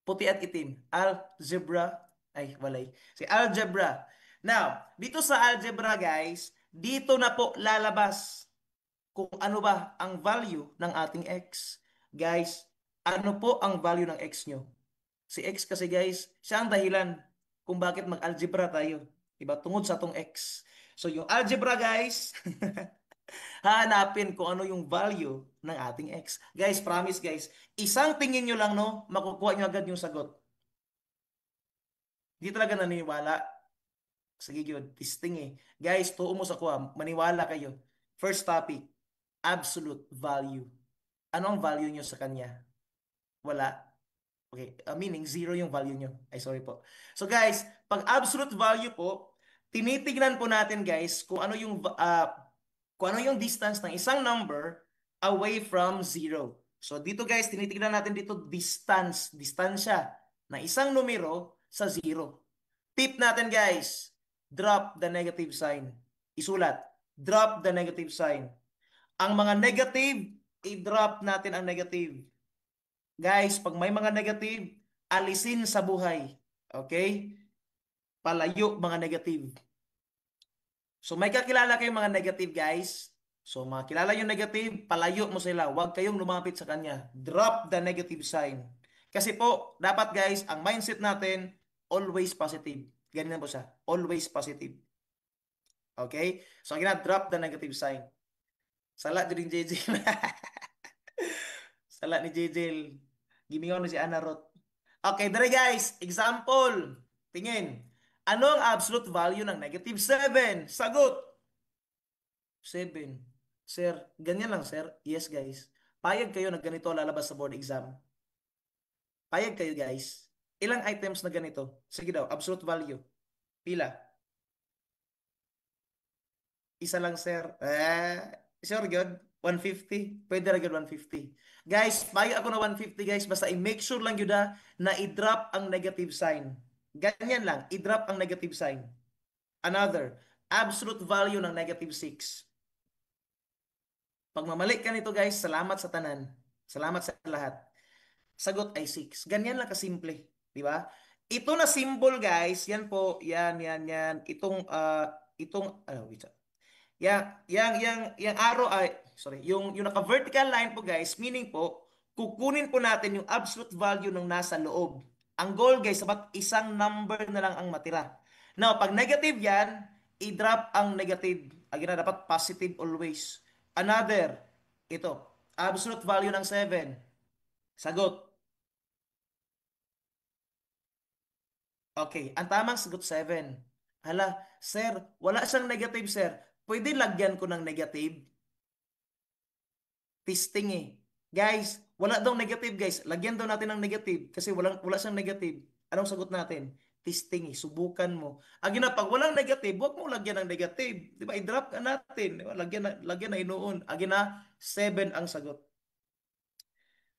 Puti at itim. Algebra. Ay, walay. Si algebra. Now, dito sa algebra guys, dito na po lalabas kung ano ba ang value ng ating x. Guys, ano po ang value ng x nyo? Si x kasi guys, siya ang dahilan kung bakit mag-algebra tayo. Diba? Tungod sa tong x. So yung algebra guys, hahanapin kung ano yung value ng ating x. Guys, promise guys, isang tingin nyo lang no, makukuha nyo agad yung sagot. Hindi talaga naniniwala. Sige yun, testing eh. Guys, tuo mo sa kuha, maniwala kayo. First topic, absolute value. Ano ang value nyo sa kanya? Wala. Okay, meaning zero yung value nyo. Ay, sorry po. So guys, pag absolute value po, tinitignan po natin guys kung ano yung distance ng isang number away from zero. So dito guys, tinitignan natin dito distansya ng isang numero sa zero. Tip natin guys, drop the negative sign. Isulat, drop the negative sign. Ang mga negative, i-drop natin ang negative. Guys, pag may mga negative, alisin sa buhay. Okay? Palayo mga negative. So may kakilala kayong mga negative guys. So makilala yung negative, palayo mo sila. Huwag kayong lumapit sa kanya. Drop the negative sign. Kasi po, dapat guys, ang mindset natin, always positive. Ganyan po siya. Always positive. Okay? So, drop the negative sign. Sala din JJ. Sala ni JJ. Gimingon na si Ana Roth. Okay, dere guys. Example. Tingin. Ano ang absolute value ng negative 7? Sagot. 7. Sir, ganyan lang, sir. Yes, guys. Payag kayo na ganito lalabas sa board exam. Payag kayo, guys. Ilang items na ganito? Sige daw, absolute value. Pila? Isa lang, sir. Sure, good. 150. Pwede na good 150. Guys, payag ako na 150, guys. Basta i-make sure lang yun na i-drop ang negative sign. Ganyan lang. I-drop ang negative sign. Another, absolute value ng negative 6. Pag mamali ka nito, guys, salamat sa tanan. Salamat sa lahat. Sagot ay 6. Ganyan lang kasimple, di ba? Ito na symbol, guys, yan po, yan. Wait, yung arrow ay, sorry, yung naka-vertical line po, guys, meaning po, kukunin po natin yung absolute value ng nasa loob. Ang goal, guys, dapat isang number na lang ang matira. Now, pag negative yan, i-drop ang negative. Again, dapat positive always. Another, ito, absolute value ng 7. Sagot. Okay, ang tamang sagot 7. Hala, sir, wala siyang negative, sir. Pwede lagyan ko ng negative? Testing eh. Guys, wala daw negative, guys. Lagyan daw natin ng negative kasi wala siyang negative. Anong sagot natin? Testing eh. Subukan mo. Agina, pag walang negative, huwag mo lagyan ng negative. Di ba? I-drop ka natin. Di ba? Lagyan na inuun. Agina, 7 ang sagot.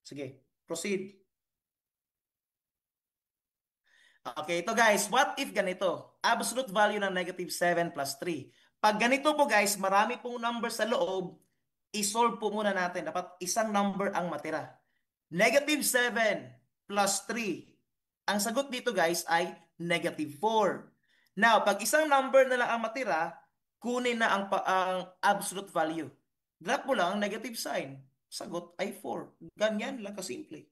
Sige, proceed. Okay, ito guys, what if ganito? Absolute value ng negative 7 plus 3. Pag ganito po guys, marami pong number sa loob, isolve po muna natin. Dapat isang number ang matira. Negative 7 plus 3. Ang sagot dito guys ay negative 4. Now, pag isang number na lang ang matira, kunin na ang absolute value. Drop mo lang ang negative sign. Sagot ay 4. Ganyan lang kasimple.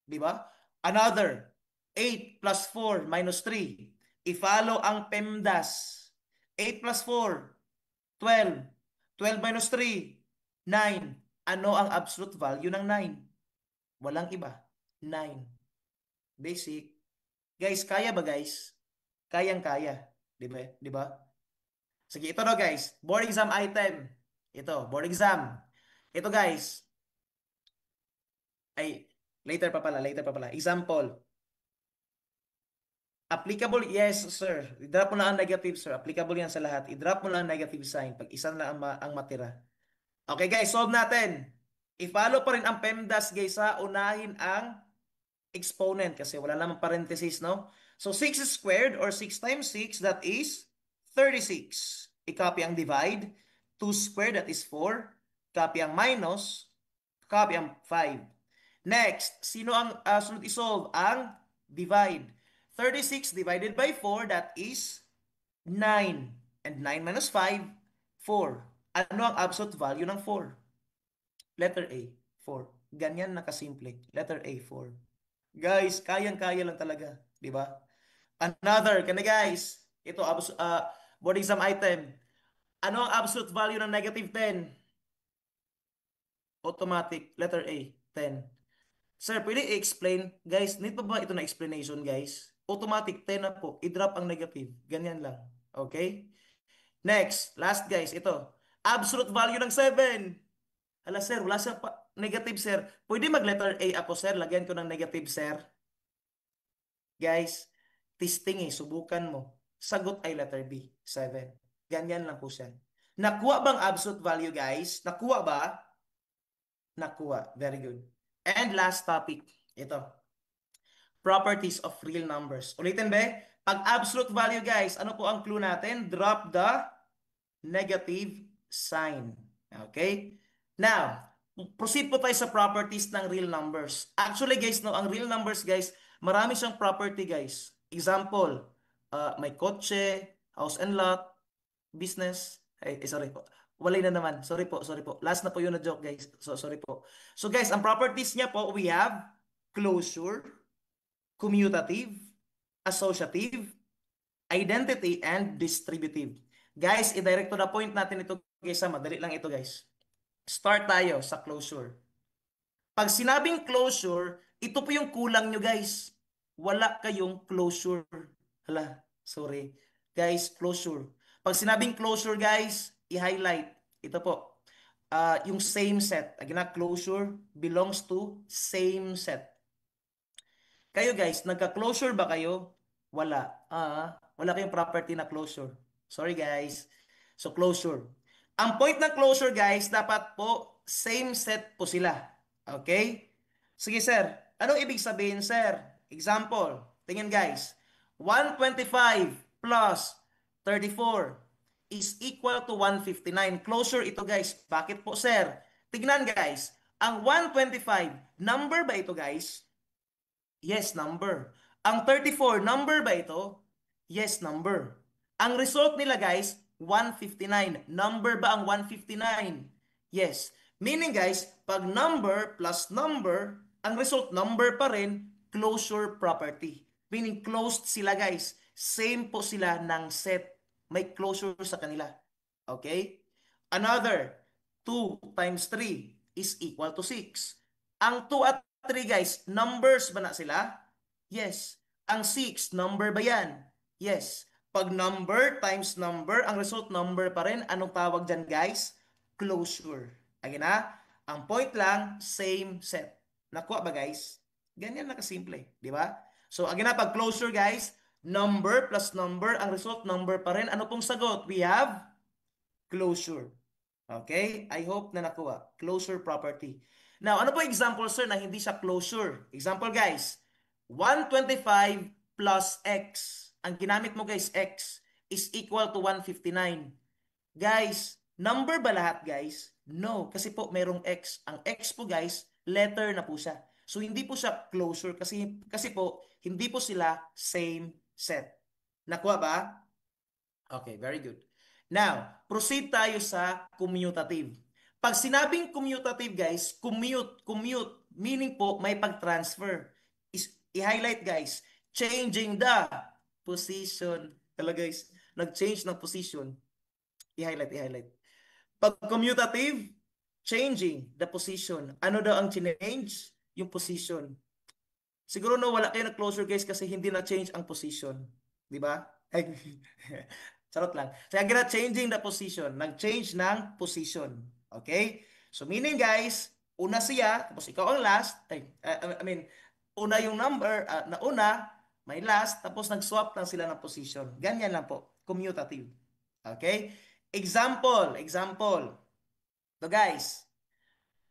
Di ba? Another, 8 plus 4 minus 3. I-follow ang PEMDAS. 8 plus 4, 12. 12 minus 3, 9. Ano ang absolute value ng 9? Walang iba. 9. Basic. Guys, kaya ba guys? Kayang-kaya. Di ba? Di ba? Sige, ito na guys. Board exam item. Ito, board exam. Ito guys. Ay, later pa pala. Example. Applicable, yes, sir. I-drop mo lang ang negative, sir. Applicable yan sa lahat. I-drop mo lang ang negative sign pag isa lang ang matira. Okay, guys, solve natin. I-follow pa rin ang PEMDAS, guys, ha. Unahin ang exponent kasi wala namang parenthesis, no? So, 6 squared or 6 times 6, that is 36. I-copy ang divide. 2 squared, that is 4. Copy ang minus. Copy ang 5. Next, sino ang sunod isolve? Ang divide. 36 divided by 4, that is 9. And 9 minus 5, 4. Ano ang absolute value ng 4? Letter A, 4. Ganyan nakasimple. Letter A, 4. Guys, kayang-kaya lang talaga. Di ba? Another, kana guys. Ito, board exam item. Ano ang absolute value ng negative 10? Automatic. Letter A, 10. Sir, pwede i-explain? Guys, need pa ba ito na explanation, guys? Automatic, 10 na po. I-drop ang negative. Ganyan lang. Okay? Next, last guys, ito. Absolute value ng 7. Hala, sir, wala siyang negative, sir. Pwede mag-letter A ako, sir. Lagyan ko ng negative, sir. Guys, testing eh. Subukan mo. Sagot ay letter B, 7. Ganyan lang po siya. Nakuha bang absolute value, guys? Nakuha ba? Nakuha. Very good. And last topic, ito. Properties of real numbers. Ulitin ba? Pag absolute value, guys, ano po ang clue natin? Drop the negative sign. Okay? Now, proceed po tayo sa properties ng real numbers. Actually, guys, no, ang real numbers, guys, marami siyang property, guys. Example, may kotse, house and lot, business. Sorry po. Walay na naman. Sorry po. Last na po yun na joke, guys. So, sorry po. So, guys, ang properties niya po, we have closure, commutative, associative, identity, and distributive. Guys, i-direct to the point natin ito, guys. Madali lang ito, guys. Start tayo sa closure. Pag sinabing closure, ito po yung kulang nyo, guys. Wala kayong closure. Hala, sorry. Guys, closure. Pag sinabing closure, guys, i-highlight. Ito po. yung same set. Again, closure belongs to same set. Kayo guys, nagka-closure ba kayo? Wala. Wala kayong property na closure. Sorry guys. So closure. Ang point ng closure guys, dapat po same set po sila. Okay? Sige sir. Anong ibig sabihin sir? Example. Tingin guys. 125 plus 34 is equal to 159. Closure ito guys. Bakit po sir? Tignan guys. Ang 125, number ba ito guys? Yes, number. Ang 34, number ba ito? Yes, number. Ang result nila guys, 159. Number ba ang 159? Yes. Meaning guys, pag number plus number, ang result number pa rin, closure property. Meaning closed sila guys. Same po sila ng set. May closure sa kanila. Okay? Another, 2 times 3 is equal to 6. Ang 2 at 3 guys, numbers ba na sila? Yes. Ang 6, number ba yan? Yes. Pag number times number, ang result number pa rin. Anong tawag dyan guys? Closure. Again na, ang point lang, same set. Nakuha ba guys? Ganyan na kasimple. Di ba? So again na, pag closure guys, number plus number, ang result number pa rin. Ano pong sagot? We have closure. Okay? I hope na nakuha. Closure property. Now, ano po example, sir, na hindi siya closure? Example, guys. 125 plus x. Ang ginamit mo, guys, x is equal to 159. Guys, number ba lahat, guys? No, kasi po merong x. Ang x po, guys, letter na po siya. So, hindi po siya closure kasi po, hindi po sila same set. Nakuha ba? Okay, very good. Now, proceed tayo sa commutative. Pag sinabing commutative guys, commute, meaning po may pag-transfer. I-highlight guys, changing the position. Talaga guys, nag-change ng position. I-highlight. Pag commutative, changing the position. Ano daw ang change? Yung position. Siguro no, wala kayo na closure guys kasi hindi na-change ang position. Di ba? Charot lang. So, ang changing the position. Nag-change ng position. Okay? So, meaning guys, una siya, tapos ikaw ang last. Una yung number, una, may last, tapos nag-swap lang sila ng position. Ganyan lang po. Commutative. Okay? Example. So, guys,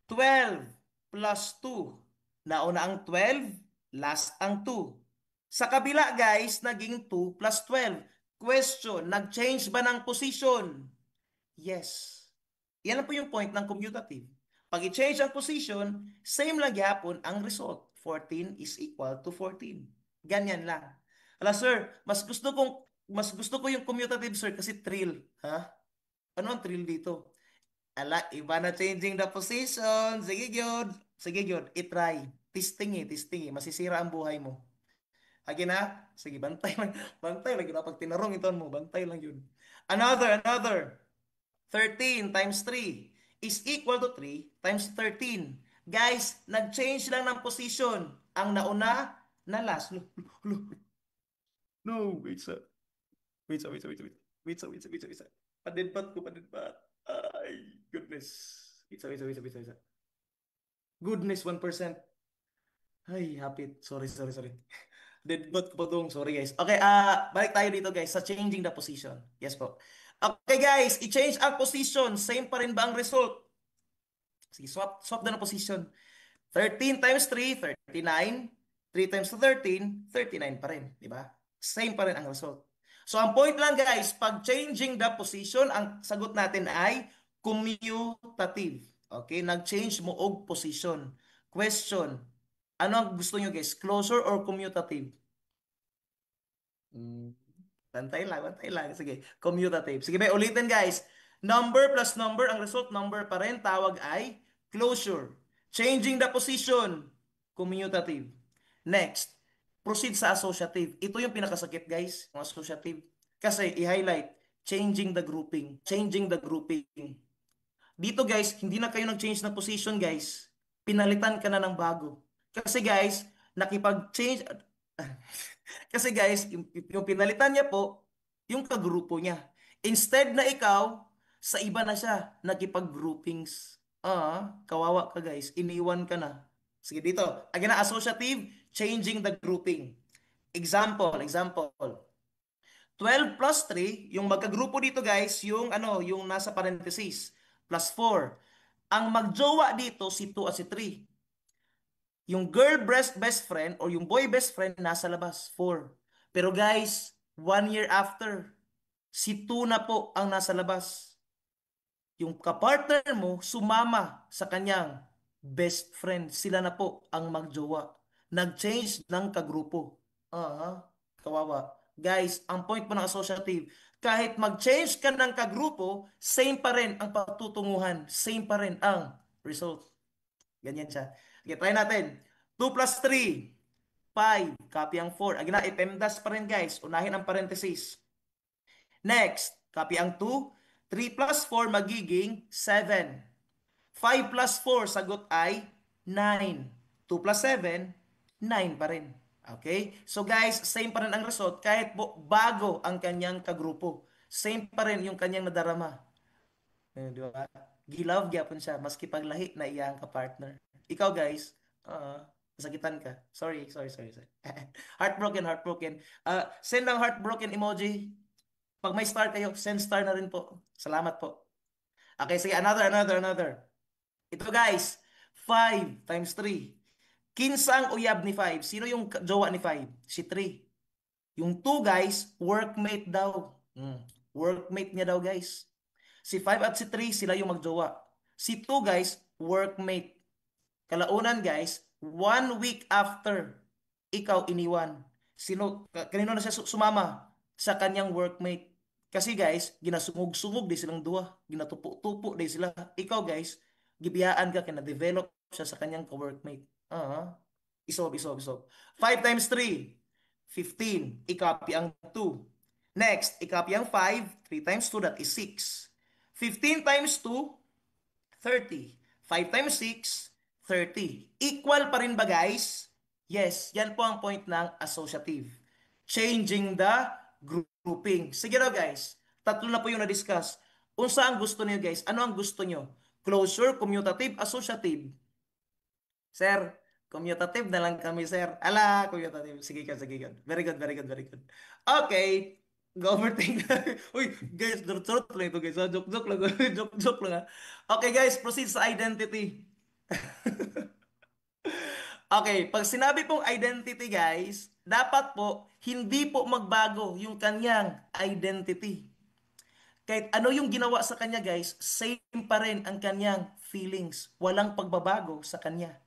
12 plus 2. Nauna ang 12, last ang 2. Sa kabila, guys, naging 2 plus 12. Question, nag-change ba ng position? Yes. Yan lang po yung point ng commutative. Pag i-change ang position, same lang yapon ang result. 14 is equal to 14. Ganyan lang. Ala sir, mas gusto ko yung commutative sir kasi thrill. Ha? Ano ang thrill dito? Ala, iba na changing the position. Sige yun. I-try. Testing eh. Masisira ang buhay mo. Again na, sige, bantay lang yun. Pag tinarong ito mo, bantay lang yun. Another. 13 times 3 is equal to 3 times 13. Guys, nag-change lang ng position. Ang nauna, na last. No, wait, sir. Wait. Padidbat. Ay, goodness. Wait. Goodness, 1%. Ay, happy. Sorry. Deadbot ko pa itong. Sorry guys. Okay, balik tayo dito guys sa changing the position. Yes po. Okay guys, i-change ang position. Same pa rin ba ang result? Sige, swap na ng position. 13 times 3, 39. 3 times 13, 39 pa rin. Diba? Same pa rin ang result. So, ang point lang guys, pag changing the position, ang sagot natin ay commutative. Okay? Nag-change mo og position. Question. Ano ang gusto nyo guys? Closure or commutative? Bantay lang. Sige, commutative. Sige, may ulitin guys. Number plus number, ang result number pa rin, tawag ay closure. Changing the position, commutative. Next, proceed sa associative. Ito yung pinakasakit guys, ang associative. Kasi i-highlight, changing the grouping. Dito guys, hindi na kayo nag-change ng position guys. Pinalitan ka na ng bago. Kasi guys, nakipag-change. Kasi guys, yung pinalitan niya po, yung kagrupo niya. Instead na ikaw, Sa iba na siya, nakipag-groupings. Kawawa ka guys, iniwan ka na. Sige dito, again na associative, changing the grouping. Example. 12 plus 3, yung magkagrupo dito guys, yung yung nasa parenthesis, plus 4. Ang magjowa dito si 2 at si 3. Yung girl best friend or yung boy best friend nasa labas, 4. Pero guys, 1 year after, si 2 na po ang nasa labas. Yung kapartner mo sumama sa kanyang best friend. Sila na po ang magjowa. Nag-change ng kagrupo. Kawawa. Guys, ang point po ng associative, kahit mag-change ka ng kagrupo, same pa rin ang patutunguhan. Same pa rin ang result. Ganyan siya. Okay, try natin. 2 plus 3, 5. Copy ang 4. Again na, ipemdas pa rin guys. Unahin ang parenthesis. Next, copy ang 2. 3 plus 4 magiging 7. 5 plus 4, sagot ay 9. 2 plus 7, 9 pa rin. Okay? So guys, same pa rin ang result kahit bago ang kanyang kagrupo. Same pa rin yung kanyang nadarama. Di ba? Gilove gyapon siya maski paglahi na iyang ka-partner. Ikaw guys, nasakitan ka. Sorry. Heartbroken. Send ang heartbroken emoji. Pag may star kayo, send star na rin po. Salamat po. Okay, sige, another. Ito guys, 5 times 3. Kinsang uyab ni 5. Sino yung jowa ni 5? Si 3. Yung 2 guys, workmate daw. Workmate niya daw guys. Si 5 at si 3, sila yung magjowa. Si 2 guys, workmate. Kalaunan guys, 1 week after, ikaw iniwan. Kanino na siya sumama? Sa kanyang workmate. Kasi guys, ginasungog-sungog di silang duha. Ginatupo-tupo di sila. Ikaw guys, gibiyaan ka, kina-develop siya sa kanyang ka-workmate. Isob. 5 times 3, 15. I-copy ang 2. Next, i-copy ang 5. 3 times 2, that is 6. 15 times 2, 30. 5 times 6, 30. Equal pa rin ba guys? Yes, yan po ang point ng associative. Changing the grouping. Sige raw guys, tatlo na po yung na-discuss. Unsa ang gusto niyo guys? Ano ang gusto niyo? Closure, commutative, associative? Sir, commutative na lang kami sir. Ala, commutative. Sige ka. Very good. Okay. Go overthink. Uy, guys, joke lang ito guys. Joke lang. joke lang. Okay guys, proceed sa identity. Okay, pag sinabi pong identity guys, dapat po hindi po magbago yung kanyang identity. Kahit ano yung ginawa sa kanya guys, same pa rin ang kanyang feelings. Walang pagbabago sa kanya.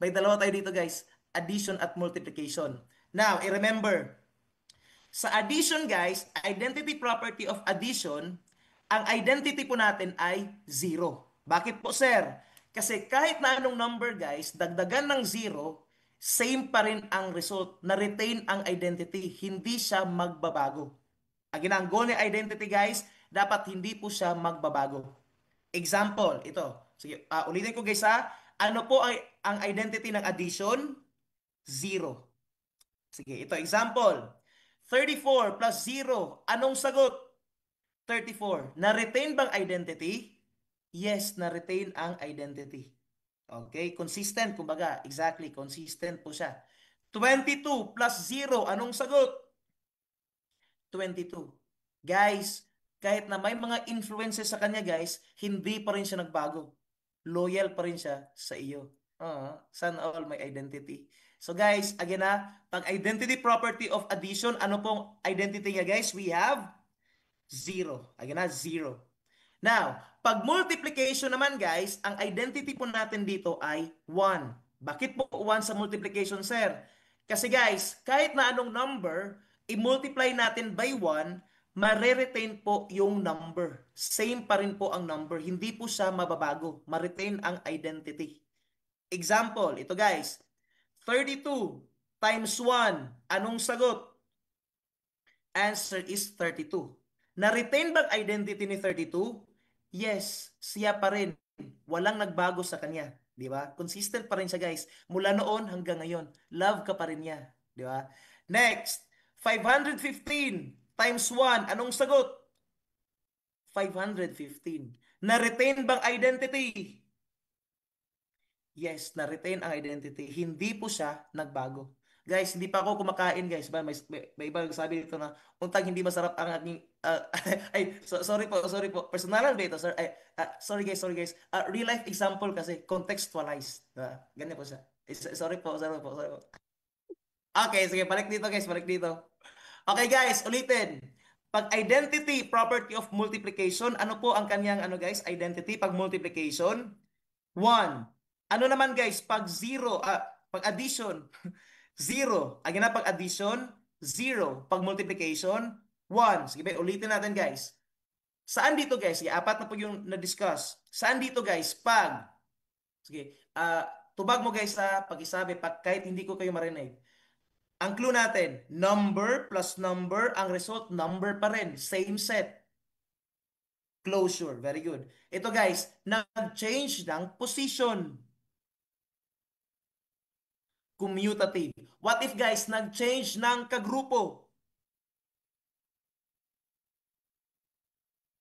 May dalawa tayo dito guys, addition at multiplication. Now, i-remember, sa addition guys, identity property of addition, ang identity po natin ay 0. Bakit po sir? Kasi kahit na anong number guys, dagdagan ng 0, same pa rin ang result. Na-retain ang identity. Hindi siya magbabago. Again, ang goal ng identity guys, dapat hindi po siya magbabago. Example, ito. Sige, ulitin ko guys ha. Ano po ang identity ng addition? 0. Sige, ito example. 34 plus 0. Anong sagot? 34. Na-retain bang identity? Yes, na-retain ang identity. Okay, consistent, kumbaga, exactly, consistent po siya. 22 plus 0, anong sagot? 22. Guys, kahit na may mga influences sa kanya guys, hindi pa rin siya nagbago. Loyal pa rin siya sa iyo. Sana all may identity. So guys, again pag identity property of addition, ano pong identity niya guys? We have 0. Again 0. Now, pag multiplication naman guys, ang identity po natin dito ay 1. Bakit po 1 sa multiplication, sir? Kasi guys, kahit na anong number, i-multiply natin by 1, mare-retain po yung number. Same pa rin po ang number. Hindi po siya mababago. Ma-retain ang identity. Example, ito guys. 32 times 1. Anong sagot? Answer is 32. Na-retain bang identity ni 32? Yes, siya pa rin. Walang nagbago sa kanya. Di ba? Consistent pa rin siya guys. Mula noon hanggang ngayon. Love ka pa rin niya. Di ba? Next, 515 times 1. Anong sagot? 515. Na-retain bang identity? Yes, na-retain ang identity. Hindi po siya nagbago. Guys, hindi pa ako kumakain, guys. May iba nagsabi dito na untang hindi masarap ang aking sorry po. Personalan ba ito, sir? Sorry guys. Real life example kasi contextualized. Ganyan po siya. Sorry po. Okay, sige, balik dito, guys, balik dito. Okay, guys, ulitin. Pag identity, property of multiplication, ano po ang kanyang guys, identity pag multiplication? 1. Ano naman guys, pag zero, pag addition, 0. Again na, pag addition, 0. Pag multiplication, 1. Sige ba, ulitin natin guys. Saan dito guys? Sige, apat na po yung na-discuss. Saan dito guys? Sige, tubag mo guys sa pag-isabi, kahit hindi ko kayo marinig. Ang clue natin, number plus number, ang result, number pa rin. Same set. Closure. Very good. Ito guys, nag-change ng position. Commutative. What if guys, nag-change ng kagrupo?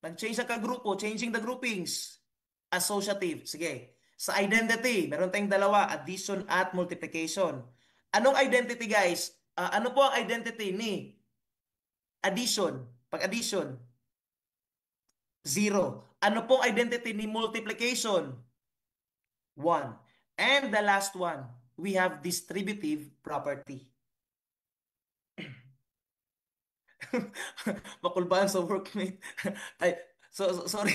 Nag-change ng kagrupo, changing the groupings. Associative. Sige. Sa identity, meron tayong dalawa, addition at multiplication. Anong identity guys? Ano po ang identity ni addition? Pag addition, 0. Ano pong identity ni multiplication? 1. And the last one, we have distributive property. Makulbaan sa workmate. Sorry.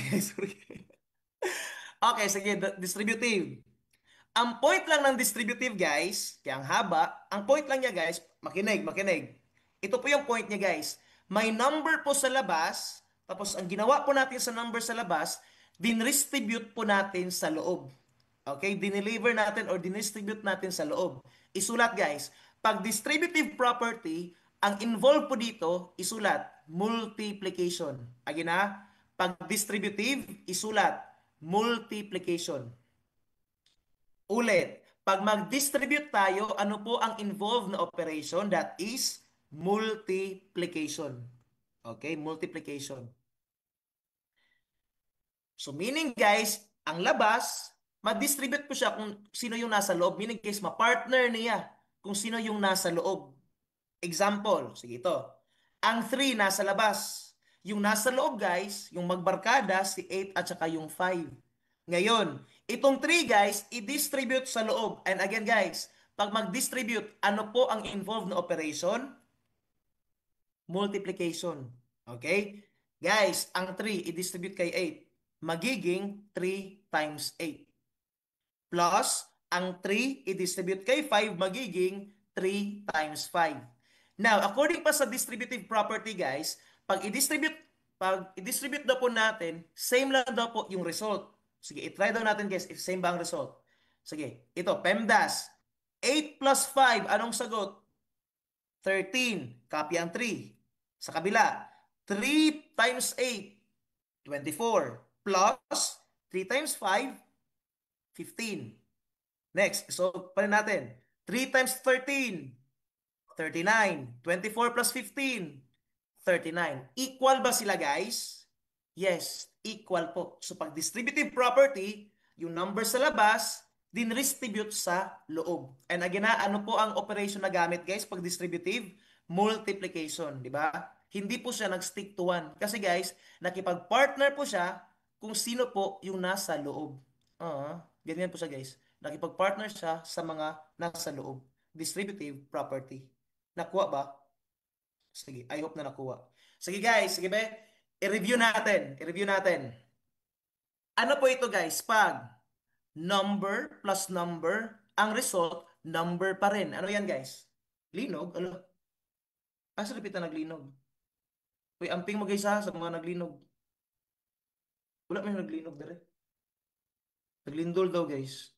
Okay, sige, distributive. Ang point lang ng distributive, guys, kaya ang haba, ang point lang niya, guys, makinig. Ito po yung point niya, guys. May number po sa labas, tapos ang ginawa po natin sa number sa labas, dinredistribute po natin sa loob. Okay? Dineliver natin or dinistribute natin sa loob. Isulat, guys. Pag distributive property, ang involved po dito, isulat, multiplication. Again na, pag distributive, isulat, multiplication. Ulit, pag mag-distribute tayo, ano po ang involved na operation? That is multiplication. Okay, multiplication. So meaning guys, ang labas, ma-distribute po siya kung sino yung nasa loob. Meaning guys, ma-partner niya kung sino yung nasa loob. Example, sige ito. Ang 3 nasa labas. Yung nasa loob guys, yung magbarkada, si 8 at saka yung 5. Ngayon, itong 3 guys, i-distribute sa loob. And again guys, pag mag-distribute, ano po ang involved na operation? Multiplication. Okay? Guys, ang 3, i-distribute kay 8. Magiging 3 times 8. Plus, ang 3, i-distribute kay 5, magiging 3 times 5. Now, according pa sa distributive property guys, pag i-distribute daw po natin, same lang daw po yung result. Sige, i-try daw natin guys if same ba ang result. Sige, ito, PEMDAS. 8 plus 5, anong sagot? 13. Copy ang 3. Sa kabila, 3 times 8, 24. Plus, 3 times 5, 15. Next, so pa rin natin. 3 times 13, 39. 24 plus 15, 39. Equal ba sila guys? Yes, equal po. So pag distributive property, yung number sa labas, dinredistribute sa loob. And again ano po ang operation na gamit guys pag distributive? Multiplication, di ba? Hindi po siya nag-stick to 1. Kasi guys, nakipag-partner po siya kung sino po yung nasa loob. Ganyan po siya guys. Nakipag-partner siya sa mga nasa loob. Distributive property. Nakuha ba? Sige, I hope na nakuha. Sige guys, sige ba? I-review natin. Ano po ito guys? Pag number plus number, ang result, number pa rin. Ano yan guys? Linog? Ano? Asa na naglinog? Uy, amping mo guys ha sa mga naglinog. Wala may naglinog dere. Naglindol daw guys.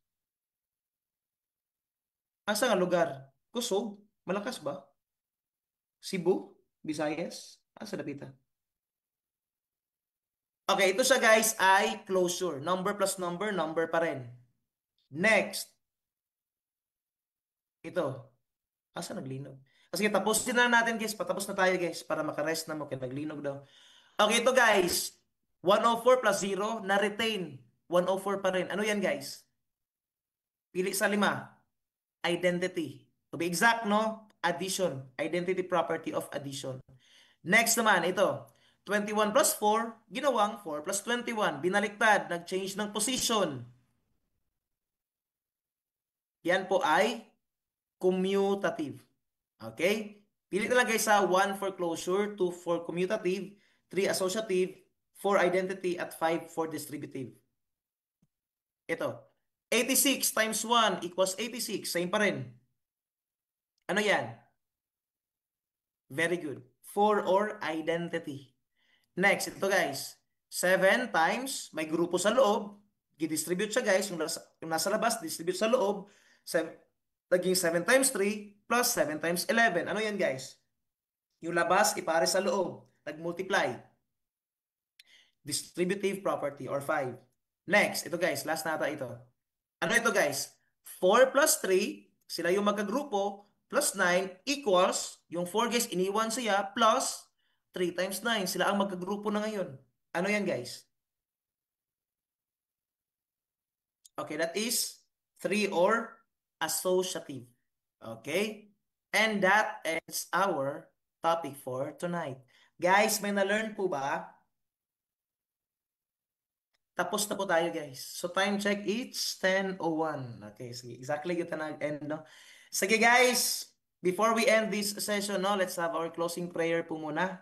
Asa nga lugar? Kusog? Malakas ba? Cebu? Visayas? Asa napita? Okay, ito siya guys ay closure. Number plus number, number pa rin. Next. Ito. Asa naglinog? Sige, tapusin na natin guys. Patapos na tayo guys para makarest na mo. Kaya naglinog daw. Okay, ito guys. 104 plus 0, na-retain. 104 pa rin. Ano yan, guys? Pili sa 5. Identity. To be exact, no? Addition. Identity property of addition. Next naman, ito. 21 plus 4, ginawang 4 plus 21. Binaliktad, nag-change ng position. Yan po ay commutative. Okay? Pili na lang guys sa 1 for closure, 2 for commutative, 3 associative, 4 identity, at 5 for distributive. Ito. 86 times 1 equals 86. Same pa rin. Ano yan? Very good. 4 or identity. Next, ito guys. 7 times, may grupo sa loob. Gidistribute siya guys. Yung nasa labas, distribute sa loob. Naging 7 times 3 plus 7 times 11. Ano yan guys? Yung labas, ipare sa loob. Nag-multiply. Distributive property or 5. Next, ito guys. Last nata ito. Ano ito guys? 4 plus 3, sila yung magkagrupo, plus 9 equals, yung 4 guys, iniwan siya, plus 3 times 9. Sila ang magkagrupo na ngayon. Ano yan guys? Okay, that is 3 or associative. Okay? And that is our topic for tonight. Guys, may na-learn po ba? Tapos na po tayo guys. So time check, it's 10:01. Okay, sige. Exactly yung nag-end, no? Sige guys, before we end this session, no, let's have our closing prayer po muna.